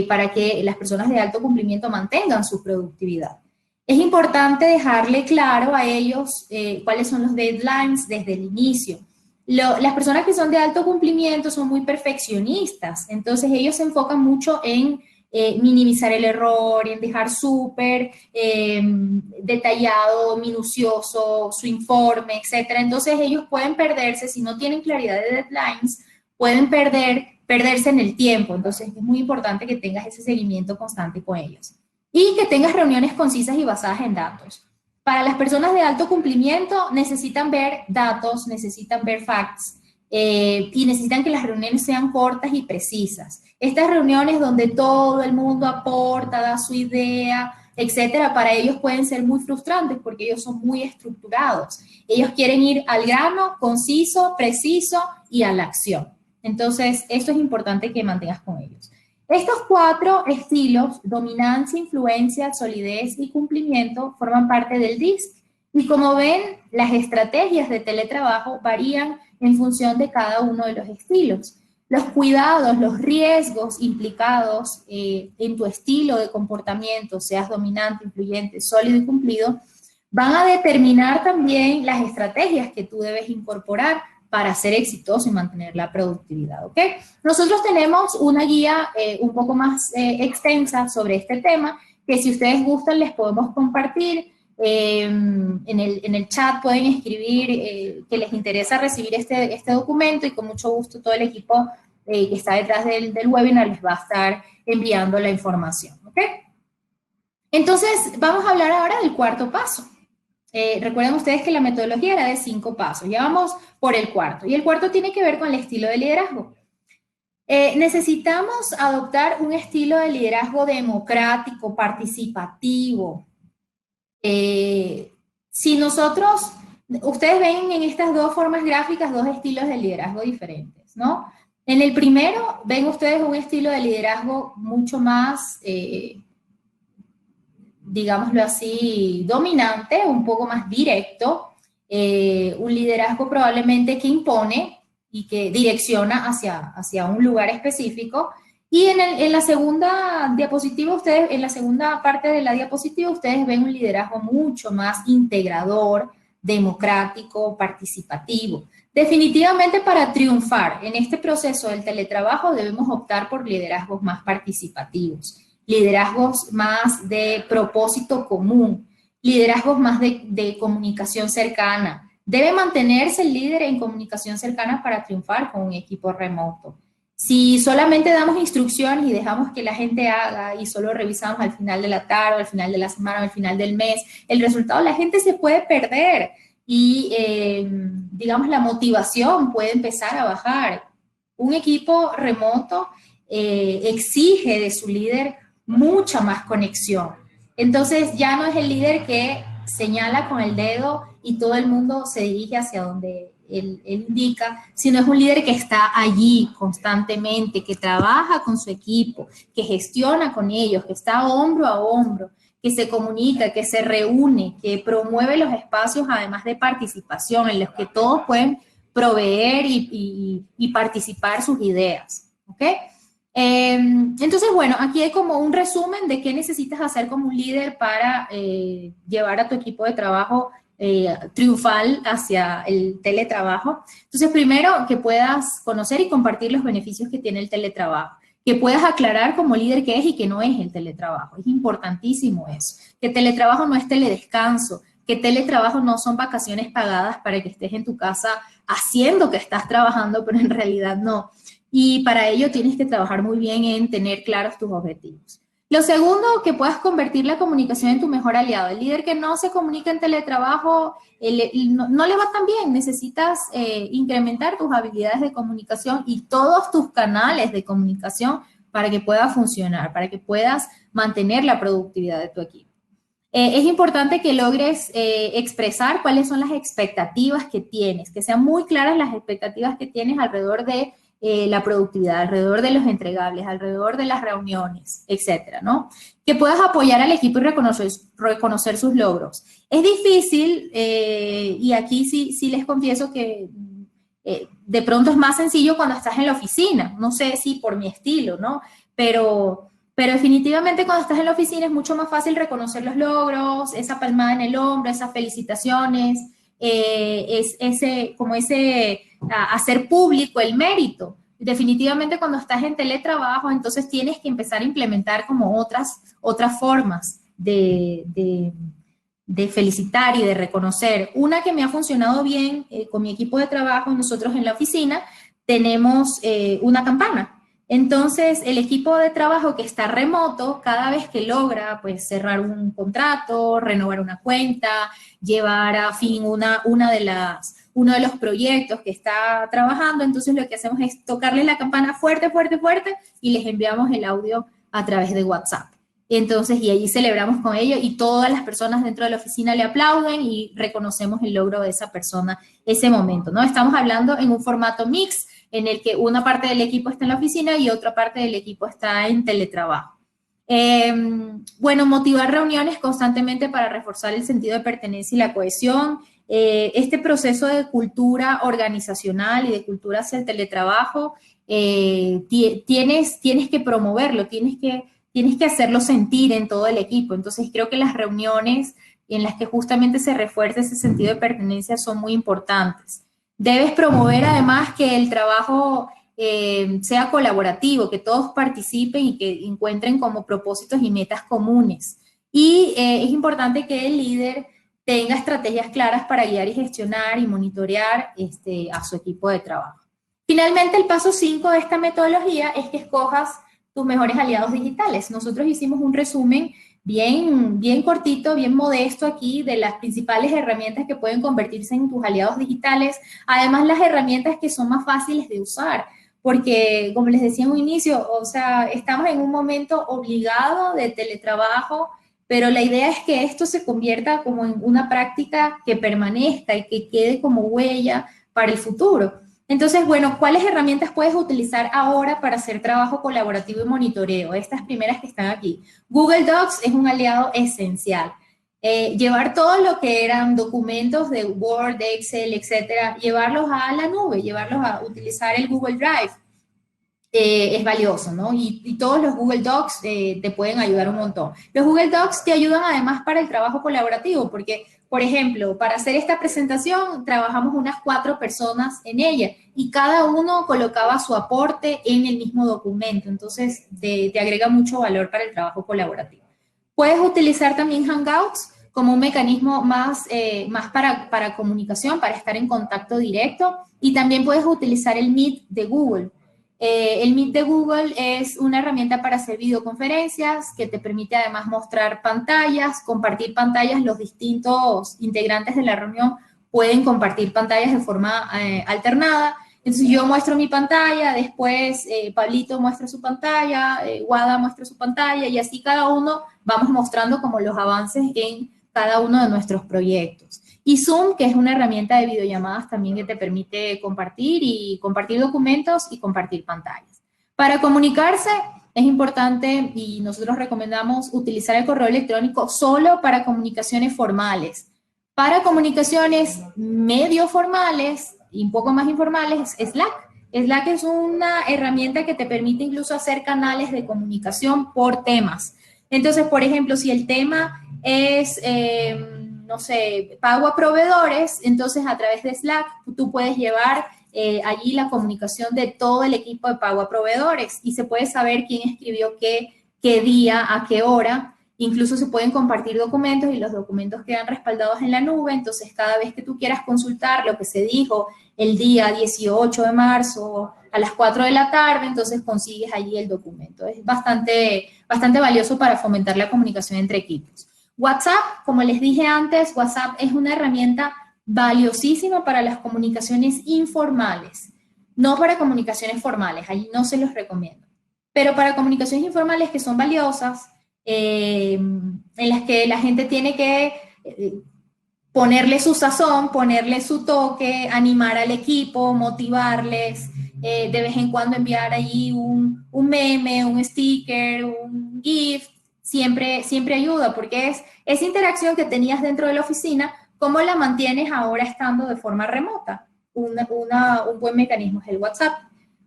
para que las personas de alto cumplimiento mantengan su productividad. Es importante dejarle claro a ellos cuáles son los deadlines desde el inicio. Las personas que son de alto cumplimiento son muy perfeccionistas, entonces ellos se enfocan mucho en minimizar el error, en dejar súper detallado, minucioso su informe, etcétera. Entonces ellos pueden perderse, si no tienen claridad de deadlines, pueden perderse en el tiempo. Entonces es muy importante que tengas ese seguimiento constante con ellos. Y que tengas reuniones concisas y basadas en datos. Para las personas de alto cumplimiento necesitan ver datos, necesitan ver facts y necesitan que las reuniones sean cortas y precisas. Estas reuniones donde todo el mundo aporta, da su idea, etcétera, para ellos pueden ser muy frustrantes porque ellos son muy estructurados. Ellos quieren ir al grano, conciso, preciso y a la acción. Entonces, esto es importante que mantengas con ellos. Estos 4 estilos, dominancia, influencia, solidez y cumplimiento, forman parte del DISC. Y como ven, las estrategias de teletrabajo varían en función de cada uno de los estilos. Los cuidados, los riesgos implicados en tu estilo de comportamiento, seas dominante, influyente, sólido y cumplido, van a determinar también las estrategias que tú debes incorporar para ser exitoso y mantener la productividad, ¿ok? Nosotros tenemos una guía un poco más extensa sobre este tema, que si ustedes gustan les podemos compartir. En el chat pueden escribir que les interesa recibir este documento y con mucho gusto todo el equipo que está detrás del webinar les va a estar enviando la información, ¿ok? Entonces, vamos a hablar ahora del 4.º paso. Recuerden ustedes que la metodología era de 5 pasos. Ya vamos por el 4.º. Y el 4.º tiene que ver con el estilo de liderazgo. Necesitamos adoptar un estilo de liderazgo democrático, participativo. Si nosotros, ustedes ven en estas 2 formas gráficas 2 estilos de liderazgo diferentes, ¿no? En el primero ven ustedes un estilo de liderazgo mucho más digámoslo así, dominante, un poco más directo, un liderazgo probablemente que impone y que direcciona hacia un lugar específico. Y en la segunda diapositiva, en la segunda parte de la diapositiva, ustedes ven un liderazgo mucho más integrador, democrático, participativo. Definitivamente para triunfar en este proceso del teletrabajo debemos optar por liderazgos más participativos, liderazgos más de propósito común, liderazgos más de comunicación cercana. Debe mantenerse el líder en comunicación cercana para triunfar con un equipo remoto. Si solamente damos instrucciones y dejamos que la gente haga y solo revisamos al final de la tarde, al final de la semana, al final del mes, el resultado, la gente se puede perder y, digamos, la motivación puede empezar a bajar. Un equipo remoto exige de su líder mucha más conexión. Entonces ya no es el líder que señala con el dedo y todo el mundo se dirige hacia donde él indica, sino es un líder que está allí constantemente, que trabaja con su equipo, que gestiona con ellos, que está hombro a hombro, que se comunica, que se reúne, que promueve los espacios además de participación en los que todos pueden proveer y participar sus ideas, ¿ok? Entonces, bueno, aquí hay como un resumen de qué necesitas hacer como un líder para llevar a tu equipo de trabajo triunfal hacia el teletrabajo. Entonces, primero, que puedas conocer y compartir los beneficios que tiene el teletrabajo, que puedas aclarar como líder qué es y qué no es el teletrabajo. Es importantísimo eso, que teletrabajo no es teledescanso, que teletrabajo no son vacaciones pagadas para que estés en tu casa haciendo que estás trabajando, pero en realidad no. Y para ello tienes que trabajar muy bien en tener claros tus objetivos. Lo segundo, que puedas convertir la comunicación en tu mejor aliado. El líder que no se comunica en teletrabajo no le va tan bien. Necesitas incrementar tus habilidades de comunicación y todos tus canales de comunicación para que pueda funcionar, para que puedas mantener la productividad de tu equipo. Es importante que logres expresar cuáles son las expectativas que tienes, que sean muy claras las expectativas que tienes alrededor de la productividad, alrededor de los entregables, alrededor de las reuniones, etcétera, ¿no? Que puedas apoyar al equipo y reconocer sus logros. Es difícil, y aquí sí les confieso que de pronto es más sencillo cuando estás en la oficina, no sé si por mi estilo, ¿no? Pero definitivamente cuando estás en la oficina es mucho más fácil reconocer los logros, esa palmada en el hombro, esas felicitaciones, hacer público el mérito. Definitivamente cuando estás en teletrabajo, entonces tienes que empezar a implementar como otras formas de felicitar y de reconocer. Una que me ha funcionado bien con mi equipo de trabajo, nosotros en la oficina tenemos una campana. Entonces, el equipo de trabajo que está remoto, cada vez que logra pues, cerrar un contrato, renovar una cuenta, llevar a fin uno de los proyectos que está trabajando, entonces lo que hacemos es tocarles la campana fuerte, fuerte, fuerte y les enviamos el audio a través de WhatsApp. Entonces, y allí celebramos con ellos y todas las personas dentro de la oficina le aplauden y reconocemos el logro de esa persona ese momento, ¿no? Estamos hablando en un formato mix en el que una parte del equipo está en la oficina y otra parte del equipo está en teletrabajo. Bueno, motivar reuniones constantemente para reforzar el sentido de pertenencia y la cohesión. Este proceso de cultura organizacional y de cultura hacia el teletrabajo, tienes que promoverlo, tienes que hacerlo sentir en todo el equipo. Entonces, creo que las reuniones en las que justamente se refuerza ese sentido de pertenencia son muy importantes. Debes promover además que el trabajo sea colaborativo, que todos participen y que encuentren como propósitos y metas comunes. Y es importante que el líder tenga estrategias claras para guiar y gestionar y monitorear a su equipo de trabajo. Finalmente, el paso 5 de esta metodología es que escojas tus mejores aliados digitales. Nosotros hicimos un resumen bien cortito, bien modesto aquí de las principales herramientas que pueden convertirse en tus aliados digitales. Además, las herramientas que son más fáciles de usar, porque como les decía en un inicio, o sea, estamos en un momento obligado de teletrabajo, pero la idea es que esto se convierta como en una práctica que permanezca y que quede como huella para el futuro. Entonces, bueno, ¿cuáles herramientas puedes utilizar ahora para hacer trabajo colaborativo y monitoreo? Estas primeras que están aquí. Google Docs es un aliado esencial. Llevar todo lo que eran documentos de Word, de Excel, etcétera, llevarlos a la nube, llevarlos a utilizar el Google Drive. Es valioso, ¿no? Y todos los Google Docs te pueden ayudar un montón. Los Google Docs te ayudan además para el trabajo colaborativo, porque, por ejemplo, para hacer esta presentación trabajamos unas 4 personas en ella y cada uno colocaba su aporte en el mismo documento, entonces te agrega mucho valor para el trabajo colaborativo. Puedes utilizar también Hangouts como un mecanismo más para comunicación, para estar en contacto directo, y también puedes utilizar el Meet de Google. El Meet de Google es una herramienta para hacer videoconferencias que te permite además mostrar pantallas, compartir pantallas. Los distintos integrantes de la reunión pueden compartir pantallas de forma alternada. Entonces yo muestro mi pantalla, después Pablito muestra su pantalla, Wada muestra su pantalla y así cada uno vamos mostrando como los avances en cada uno de nuestros proyectos. Y Zoom, que es una herramienta de videollamadas también que te permite compartir documentos y compartir pantallas. Para comunicarse es importante y nosotros recomendamos utilizar el correo electrónico solo para comunicaciones formales. Para comunicaciones medio formales y un poco más informales, Slack. Slack es una herramienta que te permite incluso hacer canales de comunicación por temas. Entonces, por ejemplo, si el tema es, no sé, pago a proveedores, entonces a través de Slack tú puedes llevar allí la comunicación de todo el equipo de pago a proveedores y se puede saber quién escribió qué día, a qué hora. Incluso se pueden compartir documentos y los documentos quedan respaldados en la nube, entonces cada vez que tú quieras consultar lo que se dijo el día 18 de marzo a las 4 de la tarde, entonces consigues allí el documento. Es bastante valioso para fomentar la comunicación entre equipos. WhatsApp, como les dije antes, WhatsApp es una herramienta valiosísima para las comunicaciones informales, no para comunicaciones formales, allí no se los recomiendo. Pero para comunicaciones informales que son valiosas, en las que la gente tiene que ponerle su sazón, ponerle su toque, animar al equipo, motivarles, de vez en cuando enviar allí un meme, un sticker, un GIF, siempre ayuda, porque es esa interacción que tenías dentro de la oficina, ¿cómo la mantienes ahora estando de forma remota? Un buen mecanismo es el WhatsApp.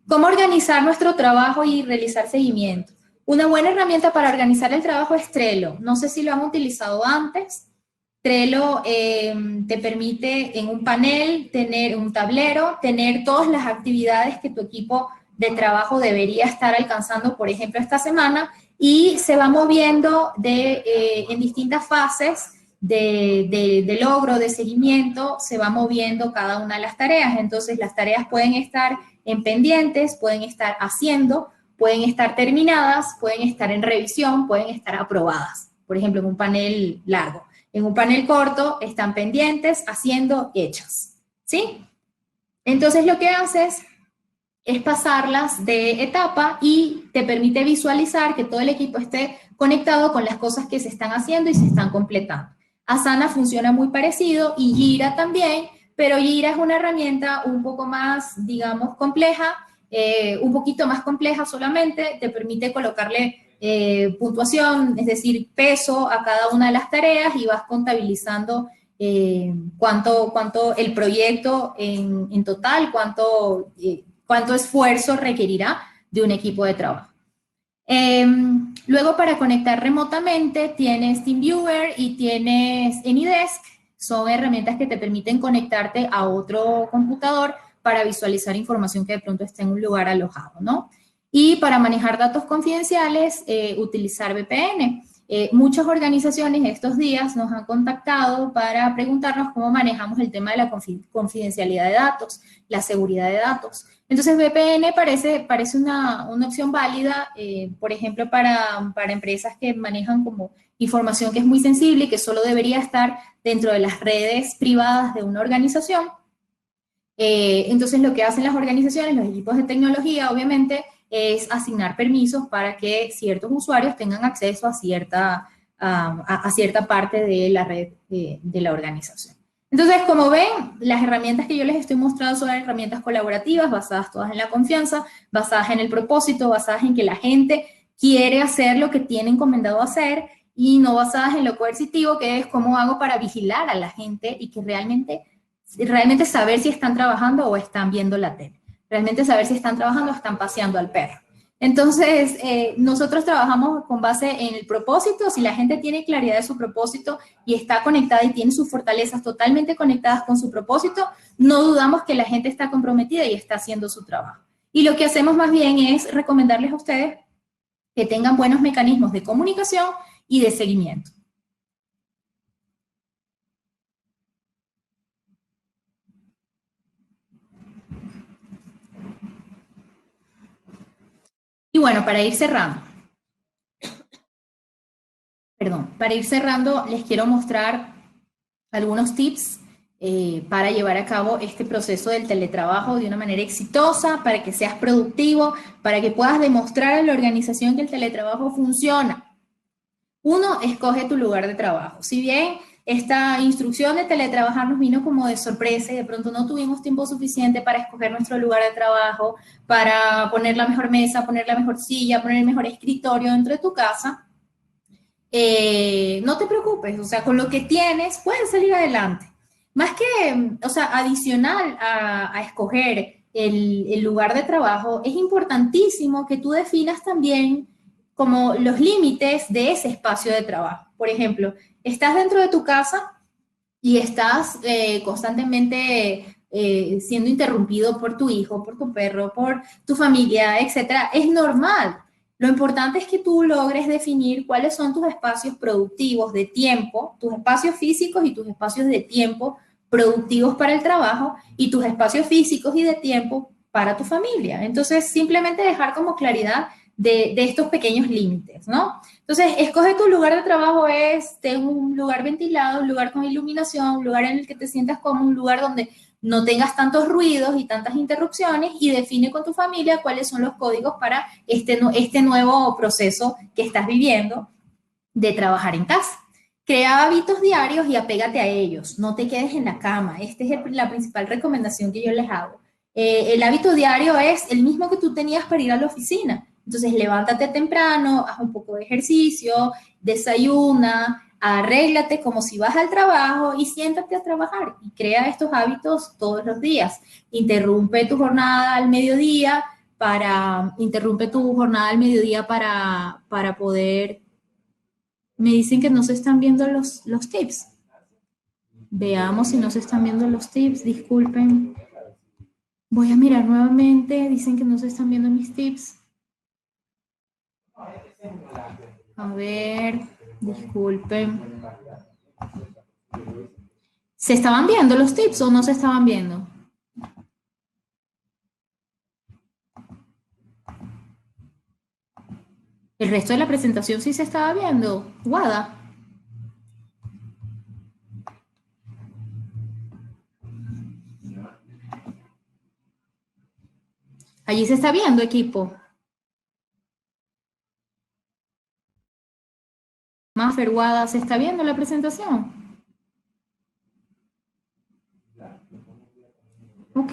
¿Cómo organizar nuestro trabajo y realizar seguimiento? Una buena herramienta para organizar el trabajo es Trello. No sé si lo han utilizado antes. Trello te permite en un panel, tener un tablero, tener todas las actividades que tu equipo de trabajo debería estar alcanzando, por ejemplo, esta semana, y se va moviendo en distintas fases de logro, de seguimiento, se va moviendo cada una de las tareas. Entonces, las tareas pueden estar en pendientes, pueden estar haciendo, pueden estar terminadas, pueden estar en revisión, pueden estar aprobadas, por ejemplo, en un panel largo. En un panel corto están pendientes, haciendo, hechas, ¿sí? Entonces lo que haces es pasarlas de etapa y te permite visualizar que todo el equipo esté conectado con las cosas que se están haciendo y se están completando. Asana funciona muy parecido y Jira también, pero Jira es una herramienta un poco más, digamos, compleja, un poquito más compleja solamente, te permite colocarle puntuación, es decir, peso a cada una de las tareas y vas contabilizando cuánto el proyecto en total, cuánto esfuerzo requerirá de un equipo de trabajo. Luego, para conectar remotamente, tienes TeamViewer y tienes AnyDesk. Son herramientas que te permiten conectarte a otro computador para visualizar información que de pronto esté en un lugar alojado, ¿no? Y para manejar datos confidenciales, utilizar VPN. Muchas organizaciones estos días nos han contactado para preguntarnos cómo manejamos el tema de la confidencialidad de datos, la seguridad de datos. Entonces, VPN parece una opción válida, por ejemplo, para empresas que manejan como información que es muy sensible y que solo debería estar dentro de las redes privadas de una organización. Entonces, lo que hacen las organizaciones, los equipos de tecnología, obviamente, es asignar permisos para que ciertos usuarios tengan acceso a cierta parte de la red de la organización. Entonces, como ven, las herramientas que yo les estoy mostrando son herramientas colaborativas, basadas todas en la confianza, basadas en el propósito, basadas en que la gente quiere hacer lo que tiene encomendado hacer y no basadas en lo coercitivo, que es cómo hago para vigilar a la gente y que realmente saber si están trabajando o están viendo la tele. Realmente saber si están trabajando o están paseando al perro. Entonces, nosotros trabajamos con base en el propósito. Si la gente tiene claridad de su propósito y está conectada y tiene sus fortalezas totalmente conectadas con su propósito, no dudamos que la gente está comprometida y está haciendo su trabajo. Y lo que hacemos más bien es recomendarles a ustedes que tengan buenos mecanismos de comunicación y de seguimiento. Y bueno, para ir cerrando, les quiero mostrar algunos tips para llevar a cabo este proceso del teletrabajo de una manera exitosa, para que seas productivo, para que puedas demostrar a la organización que el teletrabajo funciona. Uno, escoge tu lugar de trabajo. Si bien esta instrucción de teletrabajar nos vino como de sorpresa y de pronto no tuvimos tiempo suficiente para escoger nuestro lugar de trabajo, para poner la mejor mesa, poner la mejor silla, poner el mejor escritorio dentro de tu casa, no te preocupes, o sea, con lo que tienes puedes salir adelante. Más que, o sea, adicional a escoger el lugar de trabajo, es importantísimo que tú definas también como los límites de ese espacio de trabajo. Por ejemplo, estás dentro de tu casa y estás constantemente siendo interrumpido por tu hijo, por tu perro, por tu familia, etcétera. Es normal. Lo importante es que tú logres definir cuáles son tus espacios productivos de tiempo, tus espacios físicos y tus espacios de tiempo productivos para el trabajo y tus espacios físicos y de tiempo para tu familia. Entonces, simplemente dejar como claridad de estos pequeños límites, ¿no? Entonces, escoge tu lugar de trabajo, ten un lugar ventilado, un lugar con iluminación, un lugar en el que te sientas como un lugar donde no tengas tantos ruidos y tantas interrupciones, y define con tu familia cuáles son los códigos para este nuevo proceso que estás viviendo de trabajar en casa. Crea hábitos diarios y apégate a ellos. No te quedes en la cama. Esta es la principal recomendación que yo les hago. El hábito diario es el mismo que tú tenías para ir a la oficina. Entonces, levántate temprano, haz un poco de ejercicio, desayuna, arréglate como si vas al trabajo y siéntate a trabajar. Y crea estos hábitos todos los días. Interrumpe tu jornada al mediodía para poder. Me dicen que no se están viendo los tips. Veamos si no se están viendo los tips. Disculpen. Voy a mirar nuevamente. Dicen que no se están viendo mis tips. A ver, disculpen. ¿Se estaban viendo los tips o no se estaban viendo? El resto de la presentación sí se estaba viendo. Guada. Allí se está viendo, equipo. Mafer, Guada, ¿se está viendo la presentación? Ok,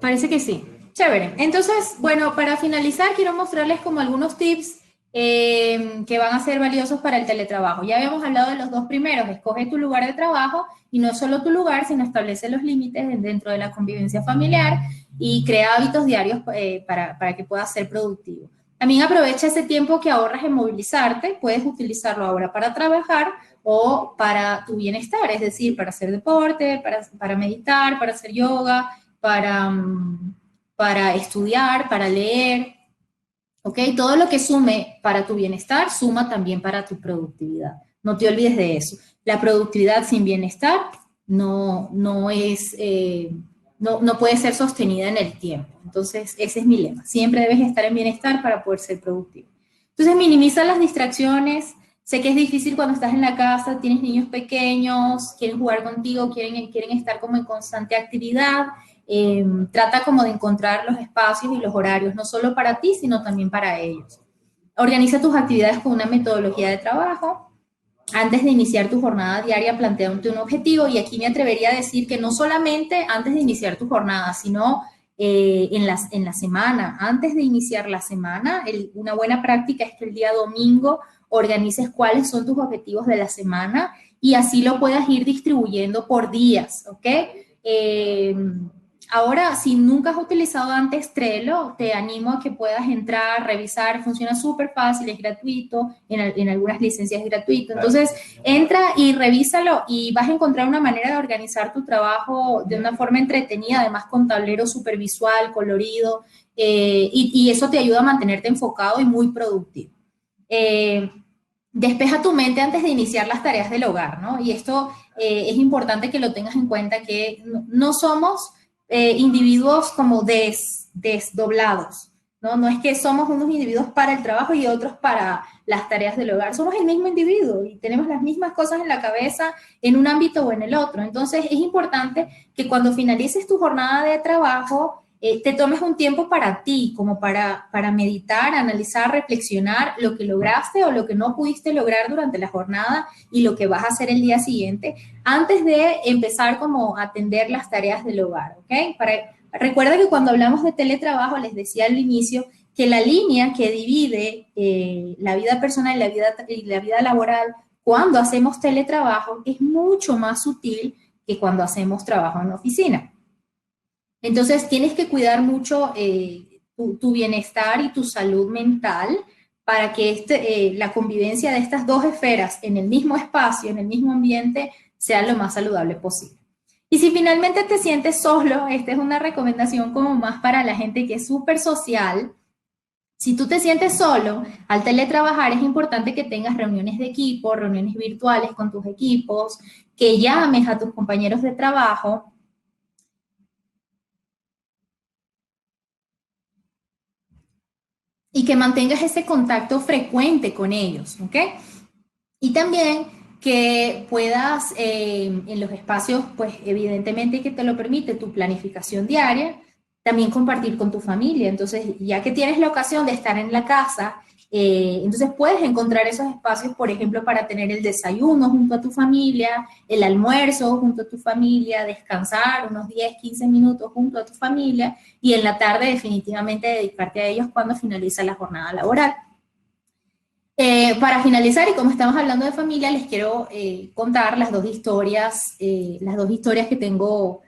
parece que sí. Chévere. Entonces, bueno, para finalizar, quiero mostrarles como algunos tips que van a ser valiosos para el teletrabajo. Ya habíamos hablado de los dos primeros. Escoge tu lugar de trabajo y no solo tu lugar, sino establece los límites dentro de la convivencia familiar y crea hábitos diarios para que puedas ser productivo. También aprovecha ese tiempo que ahorras en movilizarte. Puedes utilizarlo ahora para trabajar o para tu bienestar, es decir, para hacer deporte, para meditar, para hacer yoga, para estudiar, para leer, ¿ok? Todo lo que sume para tu bienestar, suma también para tu productividad. No te olvides de eso. La productividad sin bienestar no puede ser sostenida en el tiempo. Entonces, ese es mi lema. Siempre debes estar en bienestar para poder ser productivo. Entonces, minimiza las distracciones. Sé que es difícil cuando estás en la casa, tienes niños pequeños, quieren jugar contigo, quieren estar como en constante actividad. Trata como de encontrar los espacios y los horarios, no solo para ti, sino también para ellos. Organiza tus actividades con una metodología de trabajo. Antes de iniciar tu jornada diaria, plantéate un objetivo, y aquí me atrevería a decir que no solamente antes de iniciar tu jornada, sino en la semana. Antes de iniciar la semana, una buena práctica es que el día domingo organices cuáles son tus objetivos de la semana y así lo puedas ir distribuyendo por días, ¿ok? Ahora, si nunca has utilizado antes Trello, te animo a que puedas entrar, revisar, funciona súper fácil, es gratuito, en algunas licencias es gratuito. Entonces, entra y revísalo y vas a encontrar una manera de organizar tu trabajo de una forma entretenida, además con tablero súper visual, colorido, y eso te ayuda a mantenerte enfocado y muy productivo. Despeja tu mente antes de iniciar las tareas del hogar, ¿no? Y esto es importante que lo tengas en cuenta, que no somos individuos como desdoblados, ¿no? No es que somos unos individuos para el trabajo y otros para las tareas del hogar. Somos el mismo individuo y tenemos las mismas cosas en la cabeza en un ámbito o en el otro. Entonces, es importante que cuando finalices tu jornada de trabajo, te tomes un tiempo para ti, como para meditar, analizar, reflexionar lo que lograste o lo que no pudiste lograr durante la jornada y lo que vas a hacer el día siguiente, antes de empezar como a atender las tareas del hogar, ¿ok? Recuerda que cuando hablamos de teletrabajo, les decía al inicio que la línea que divide la vida personal y la vida laboral cuando hacemos teletrabajo es mucho más sutil que cuando hacemos trabajo en la oficina. Entonces, tienes que cuidar mucho tu bienestar y tu salud mental para que la convivencia de estas dos esferas en el mismo espacio, en el mismo ambiente, sea lo más saludable posible. Y si finalmente te sientes solo, esta es una recomendación como más para la gente que es súper social. Si tú te sientes solo, al teletrabajar es importante que tengas reuniones de equipo, reuniones virtuales con tus equipos, que llames a tus compañeros de trabajo y que mantengas ese contacto frecuente con ellos, ¿ok? Y también que puedas, en los espacios, pues evidentemente que te lo permite tu planificación diaria, también compartir con tu familia. Entonces, ya que tienes la ocasión de estar en la casa, entonces puedes encontrar esos espacios, por ejemplo, para tener el desayuno junto a tu familia, el almuerzo junto a tu familia, descansar unos 10, 15 minutos junto a tu familia y en la tarde definitivamente dedicarte a ellos cuando finaliza la jornada laboral. Para finalizar, y como estamos hablando de familia, les quiero contar las dos historias que tengo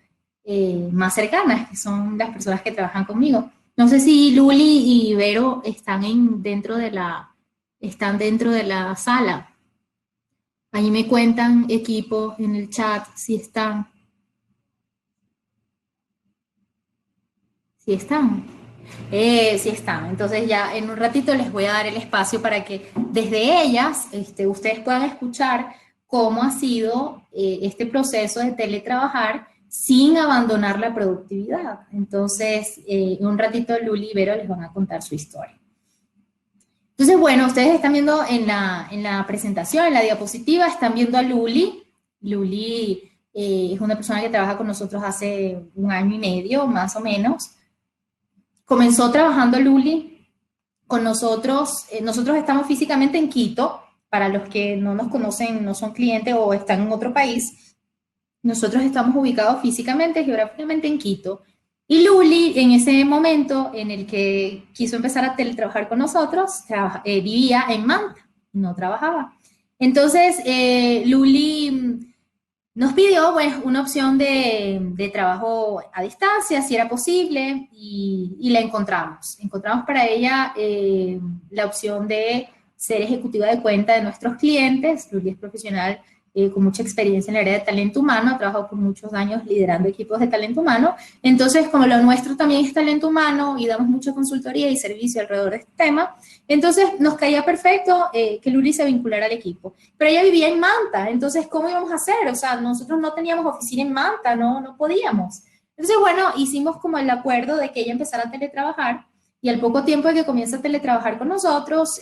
más cercanas, que son las personas que trabajan conmigo. No sé si Luli y Vero están dentro de la sala. Ahí me cuentan equipos en el chat si están. Si están. Sí están. Entonces ya en un ratito les voy a dar el espacio para que desde ellas ustedes puedan escuchar cómo ha sido este proceso de teletrabajar sin abandonar la productividad. Entonces, en un ratito Luli y Vero les van a contar su historia. Entonces, bueno, ustedes están viendo en la presentación, en la diapositiva, están viendo a Luli. Luli es una persona que trabaja con nosotros hace un año y medio, más o menos. Comenzó trabajando Luli con nosotros. Nosotros estamos físicamente en Quito. Para los que no nos conocen, no son clientes o están en otro país, nosotros estamos ubicados físicamente, geográficamente en Quito. Y Luli, en ese momento en el que quiso empezar a teletrabajar con nosotros, vivía en Manta, no trabajaba. Entonces, Luli nos pidió pues, una opción de trabajo a distancia, si era posible, y la encontramos. Encontramos para ella la opción de ser ejecutiva de cuenta de nuestros clientes. Luli es profesional con mucha experiencia en el área de talento humano, ha trabajado por muchos años liderando equipos de talento humano. Entonces, como lo nuestro también es talento humano y damos mucha consultoría y servicio alrededor de este tema, entonces nos caía perfecto que Luli se vinculara al equipo. Pero ella vivía en Manta, entonces, ¿cómo íbamos a hacer? O sea, nosotros no teníamos oficina en Manta, no podíamos. Entonces, bueno, hicimos como el acuerdo de que ella empezara a teletrabajar y al poco tiempo de que comienza a teletrabajar con nosotros,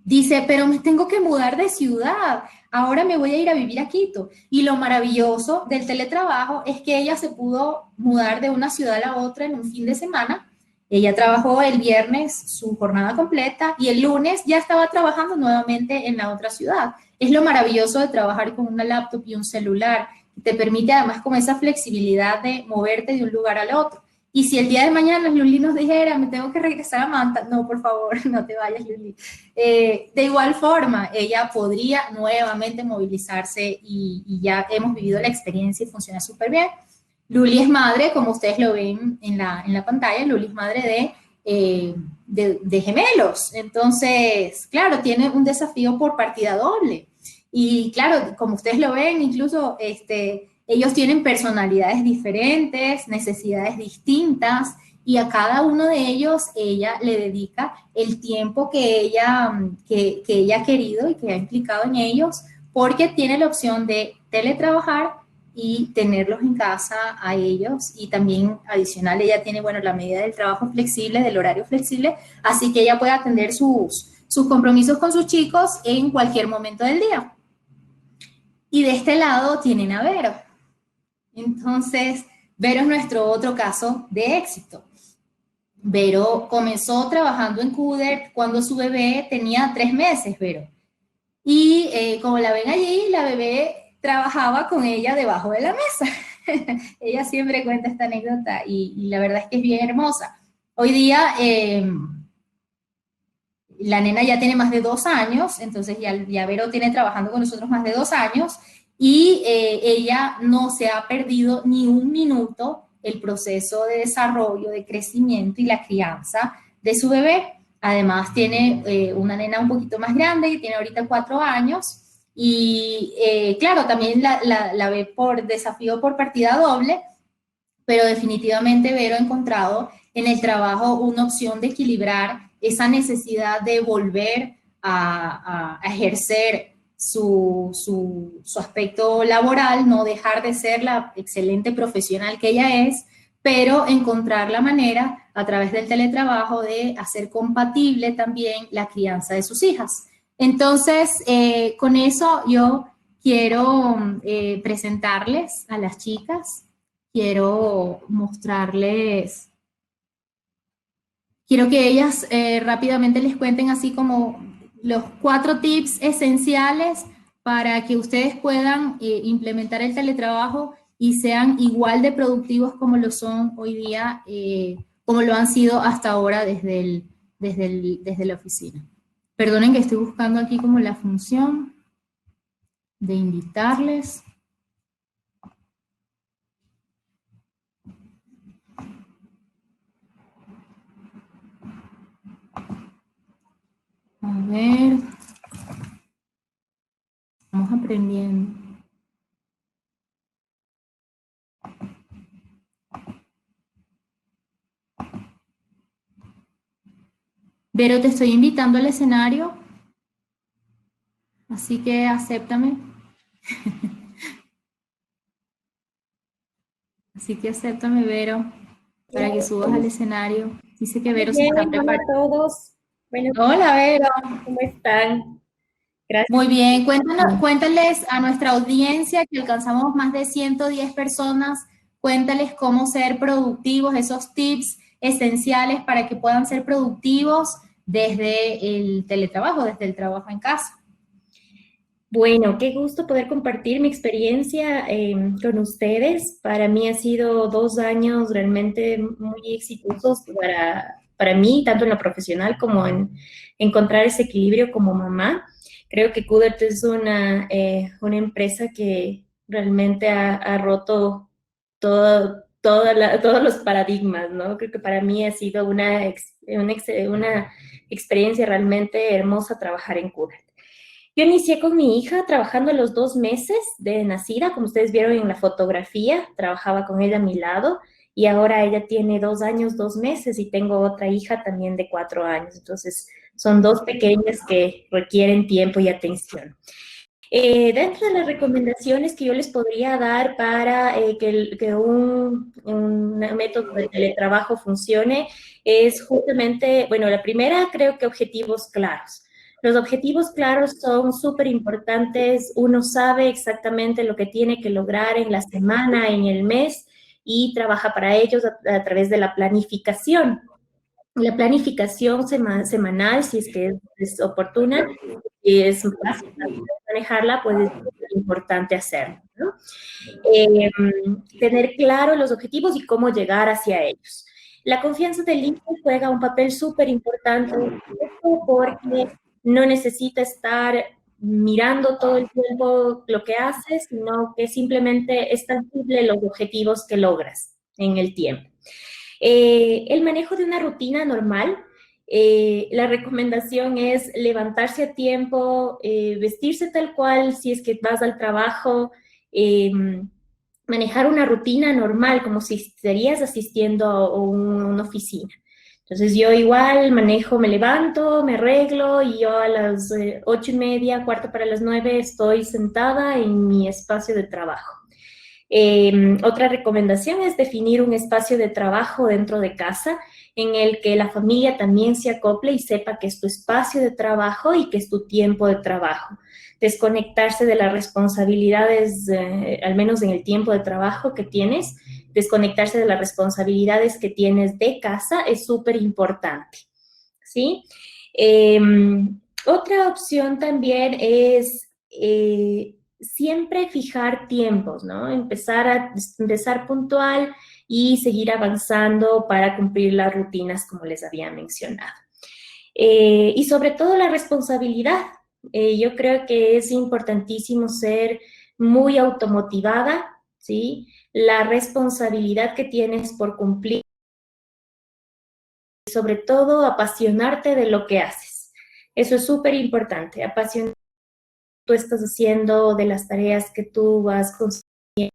dice, pero me tengo que mudar de ciudad, ahora me voy a ir a vivir a Quito. Y lo maravilloso del teletrabajo es que ella se pudo mudar de una ciudad a la otra en un fin de semana. Ella trabajó el viernes su jornada completa y el lunes ya estaba trabajando nuevamente en la otra ciudad. Es lo maravilloso de trabajar con una laptop y un celular. Te permite además con esa flexibilidad de moverte de un lugar al otro. Y si el día de mañana Luli nos dijera, me tengo que regresar a Manta, no, por favor, no te vayas, Luli. De igual forma, ella podría nuevamente movilizarse y ya hemos vivido la experiencia y funciona súper bien. Luli es madre, como ustedes lo ven en la pantalla, Luli es madre de gemelos. Entonces, claro, tiene un desafío por partida doble. Y claro, como ustedes lo ven, incluso ellos tienen personalidades diferentes, necesidades distintas, y a cada uno de ellos ella le dedica el tiempo que ella ha querido y que ha implicado en ellos, porque tiene la opción de teletrabajar y tenerlos en casa a ellos. Y también adicional, ella tiene, bueno, la medida del trabajo flexible, del horario flexible, así que ella puede atender sus compromisos con sus chicos en cualquier momento del día. Y de este lado tienen a Vero. Entonces, Vero es nuestro otro caso de éxito. Vero comenzó trabajando en CUDER cuando su bebé tenía 3 meses, Vero. Y como la ven allí, la bebé trabajaba con ella debajo de la mesa. Ella siempre cuenta esta anécdota y la verdad es que es bien hermosa. Hoy día la nena ya tiene más de 2 años, entonces ya Vero tiene trabajando con nosotros más de 2 años y ella no se ha perdido ni un minuto el proceso de desarrollo, de crecimiento y la crianza de su bebé. Además tiene una nena un poquito más grande que tiene ahorita 4 años y claro, también la ve por desafío por partida doble, pero definitivamente Vero ha encontrado en el trabajo una opción de equilibrar esa necesidad de volver a ejercer su aspecto laboral, no dejar de ser la excelente profesional que ella es, pero encontrar la manera a través del teletrabajo de hacer compatible también la crianza de sus hijas. Entonces, con eso yo quiero presentarles a las chicas, quiero mostrarles, quiero que ellas rápidamente les cuenten así como los 4 tips esenciales para que ustedes puedan implementar el teletrabajo y sean igual de productivos como lo son hoy día, como lo han sido hasta ahora desde la oficina. Perdonen que estoy buscando aquí como la función de invitarles. A ver, estamos aprendiendo. Vero, te estoy invitando al escenario, así que acéptame. Así que acéptame, Vero, para que subas al escenario. Dice que Vero se Bien, está hola a preparando. todos. Buenos Hola, Vero. días, ¿cómo están? Gracias. Muy bien, cuéntales a nuestra audiencia que alcanzamos más de 110 personas, cuéntales cómo ser productivos, esos tips esenciales para que puedan ser productivos desde el teletrabajo, desde el trabajo en casa. Bueno, qué gusto poder compartir mi experiencia con ustedes. Para mí ha sido 2 años realmente muy exitosos para mí, tanto en lo profesional como en encontrar ese equilibrio como mamá. Creo que Kudert es una empresa que realmente ha roto todos los paradigmas, ¿no? Creo que para mí ha sido una experiencia realmente hermosa trabajar en Kudert. Yo inicié con mi hija trabajando a los 2 meses de nacida, como ustedes vieron en la fotografía, trabajaba con ella a mi lado y ahora ella tiene 2 años, 2 meses y tengo otra hija también de 4 años. Entonces, son dos pequeñas que requieren tiempo y atención. Dentro de las recomendaciones que yo les podría dar para que un método de teletrabajo funcione es justamente, bueno, la primera creo que objetivos claros. Los objetivos claros son súper importantes. Uno sabe exactamente lo que tiene que lograr en la semana, en el mes y trabaja para ellos a través de la planificación. La planificación semanal, si es que es oportuna, y es fácil manejarla, pues es importante hacerlo, ¿no? Tener claro los objetivos y cómo llegar hacia ellos. La confianza del líder juega un papel súper importante porque no necesita estar mirando todo el tiempo lo que haces, sino que simplemente es tangible los objetivos que logras en el tiempo. El manejo de una rutina normal, la recomendación es levantarse a tiempo, vestirse tal cual si es que vas al trabajo, eh, manejar una rutina normal, como si estarías asistiendo a una oficina. Entonces yo igual manejo, me levanto, me arreglo y yo a las 8:30, cuarto para las 9 estoy sentada en mi espacio de trabajo. Otra recomendación es definir un espacio de trabajo dentro de casa en el que la familia también se acople y sepa que es tu espacio de trabajo y que es tu tiempo de trabajo. Desconectarse de las responsabilidades, al menos en el tiempo de trabajo que tienes, desconectarse de las responsabilidades que tienes de casa es súper importante, ¿sí? Eh, Otra opción también es siempre fijar tiempos, ¿no? Empezar puntual y seguir avanzando para cumplir las rutinas como les había mencionado. Y sobre todo la responsabilidad. Yo creo que es importantísimo ser muy automotivada, ¿sí? La responsabilidad que tienes por cumplir, sobre todo apasionarte de lo que haces. Eso es súper importante, apasionarte de lo que tú estás haciendo, de las tareas que tú vas consiguiendo,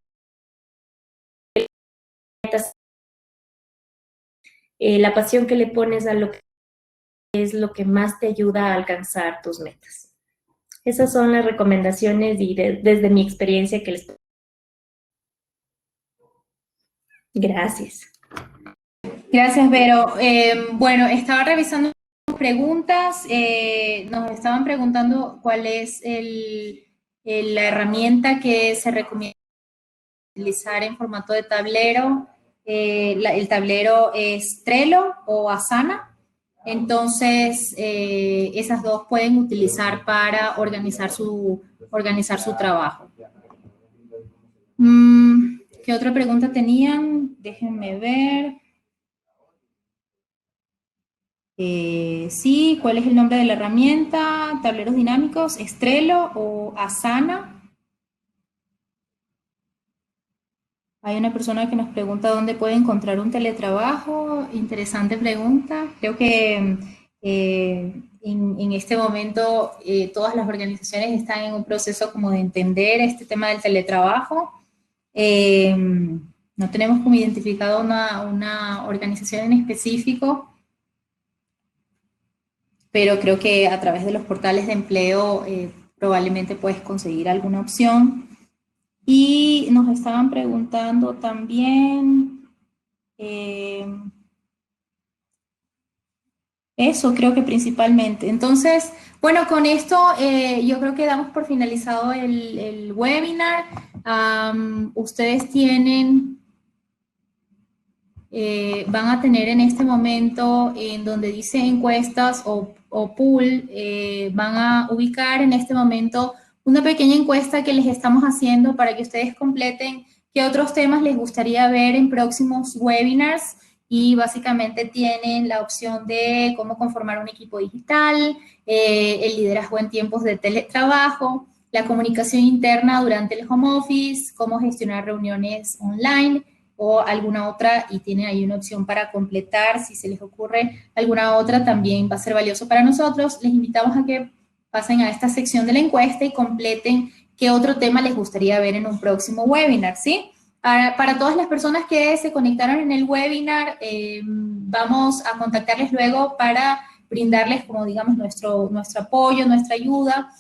la pasión que le pones a lo que es lo que más te ayuda a alcanzar tus metas. Esas son las recomendaciones y desde mi experiencia que les Gracias. Gracias, Vero. Bueno, estaba revisando preguntas. Nos estaban preguntando cuál es la herramienta que se recomienda utilizar en formato de tablero. El tablero es Trello o Asana. Entonces, esas dos pueden utilizar para organizar su trabajo. ¿Qué otra pregunta tenían? Déjenme ver. Sí, ¿cuál es el nombre de la herramienta? ¿Tableros dinámicos? ¿Es Trello o Asana? Hay una persona que nos pregunta dónde puede encontrar un teletrabajo. Interesante pregunta. Creo que en este momento todas las organizaciones están en un proceso como de entender este tema del teletrabajo. No tenemos como identificado una organización en específico, pero creo que a través de los portales de empleo probablemente puedes conseguir alguna opción. Y nos estaban preguntando también, eso creo que principalmente. Entonces, bueno, con esto yo creo que damos por finalizado el webinar. Ustedes van a tener en este momento en donde dice encuestas o pool, van a ubicar en este momento una pequeña encuesta que les estamos haciendo para que ustedes completen qué otros temas les gustaría ver en próximos webinars, y básicamente tienen la opción de cómo conformar un equipo digital, el liderazgo en tiempos de teletrabajo, la comunicación interna durante el home office, cómo gestionar reuniones online, o alguna otra, y tienen ahí una opción para completar. Si se les ocurre alguna otra, también va a ser valioso para nosotros. Les invitamos a que pasen a esta sección de la encuesta y completen qué otro tema les gustaría ver en un próximo webinar, ¿sí? Para todas las personas que se conectaron en el webinar, vamos a contactarles luego para brindarles, como digamos, nuestro apoyo, nuestra ayuda,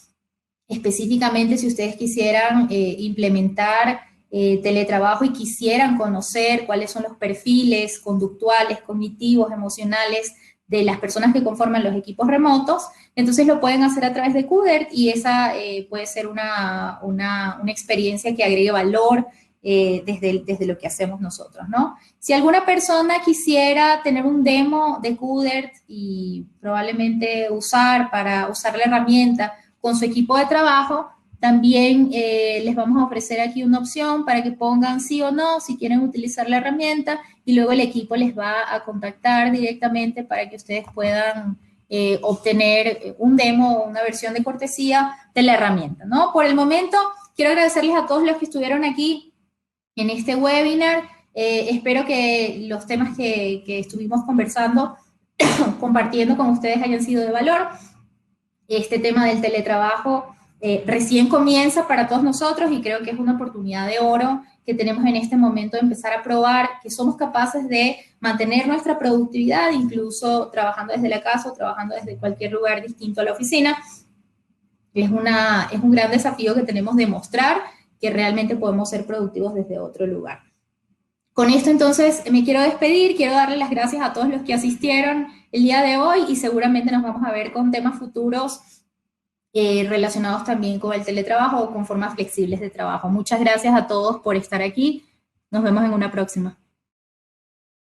específicamente si ustedes quisieran implementar teletrabajo y quisieran conocer cuáles son los perfiles conductuales, cognitivos, emocionales de las personas que conforman los equipos remotos, entonces lo pueden hacer a través de Kudert, y esa puede ser una experiencia que agregue valor desde lo que hacemos nosotros, ¿no? Si alguna persona quisiera tener un demo de Kudert y probablemente usar la herramienta con su equipo de trabajo, también les vamos a ofrecer aquí una opción para que pongan sí o no si quieren utilizar la herramienta, y luego el equipo les va a contactar directamente para que ustedes puedan obtener un demo o una versión de cortesía de la herramienta, ¿no? Por el momento, quiero agradecerles a todos los que estuvieron aquí en este webinar. Espero que los temas que estuvimos conversando, compartiendo con ustedes, hayan sido de valor. Este tema del teletrabajo recién comienza para todos nosotros, y creo que es una oportunidad de oro que tenemos en este momento de empezar a probar que somos capaces de mantener nuestra productividad, incluso trabajando desde la casa o trabajando desde cualquier lugar distinto a la oficina. Es un gran desafío que tenemos de mostrar que realmente podemos ser productivos desde otro lugar. Con esto entonces me quiero despedir, quiero darle las gracias a todos los que asistieron el día de hoy, y seguramente nos vamos a ver con temas futuros relacionados también con el teletrabajo o con formas flexibles de trabajo. Muchas gracias a todos por estar aquí. Nos vemos en una próxima.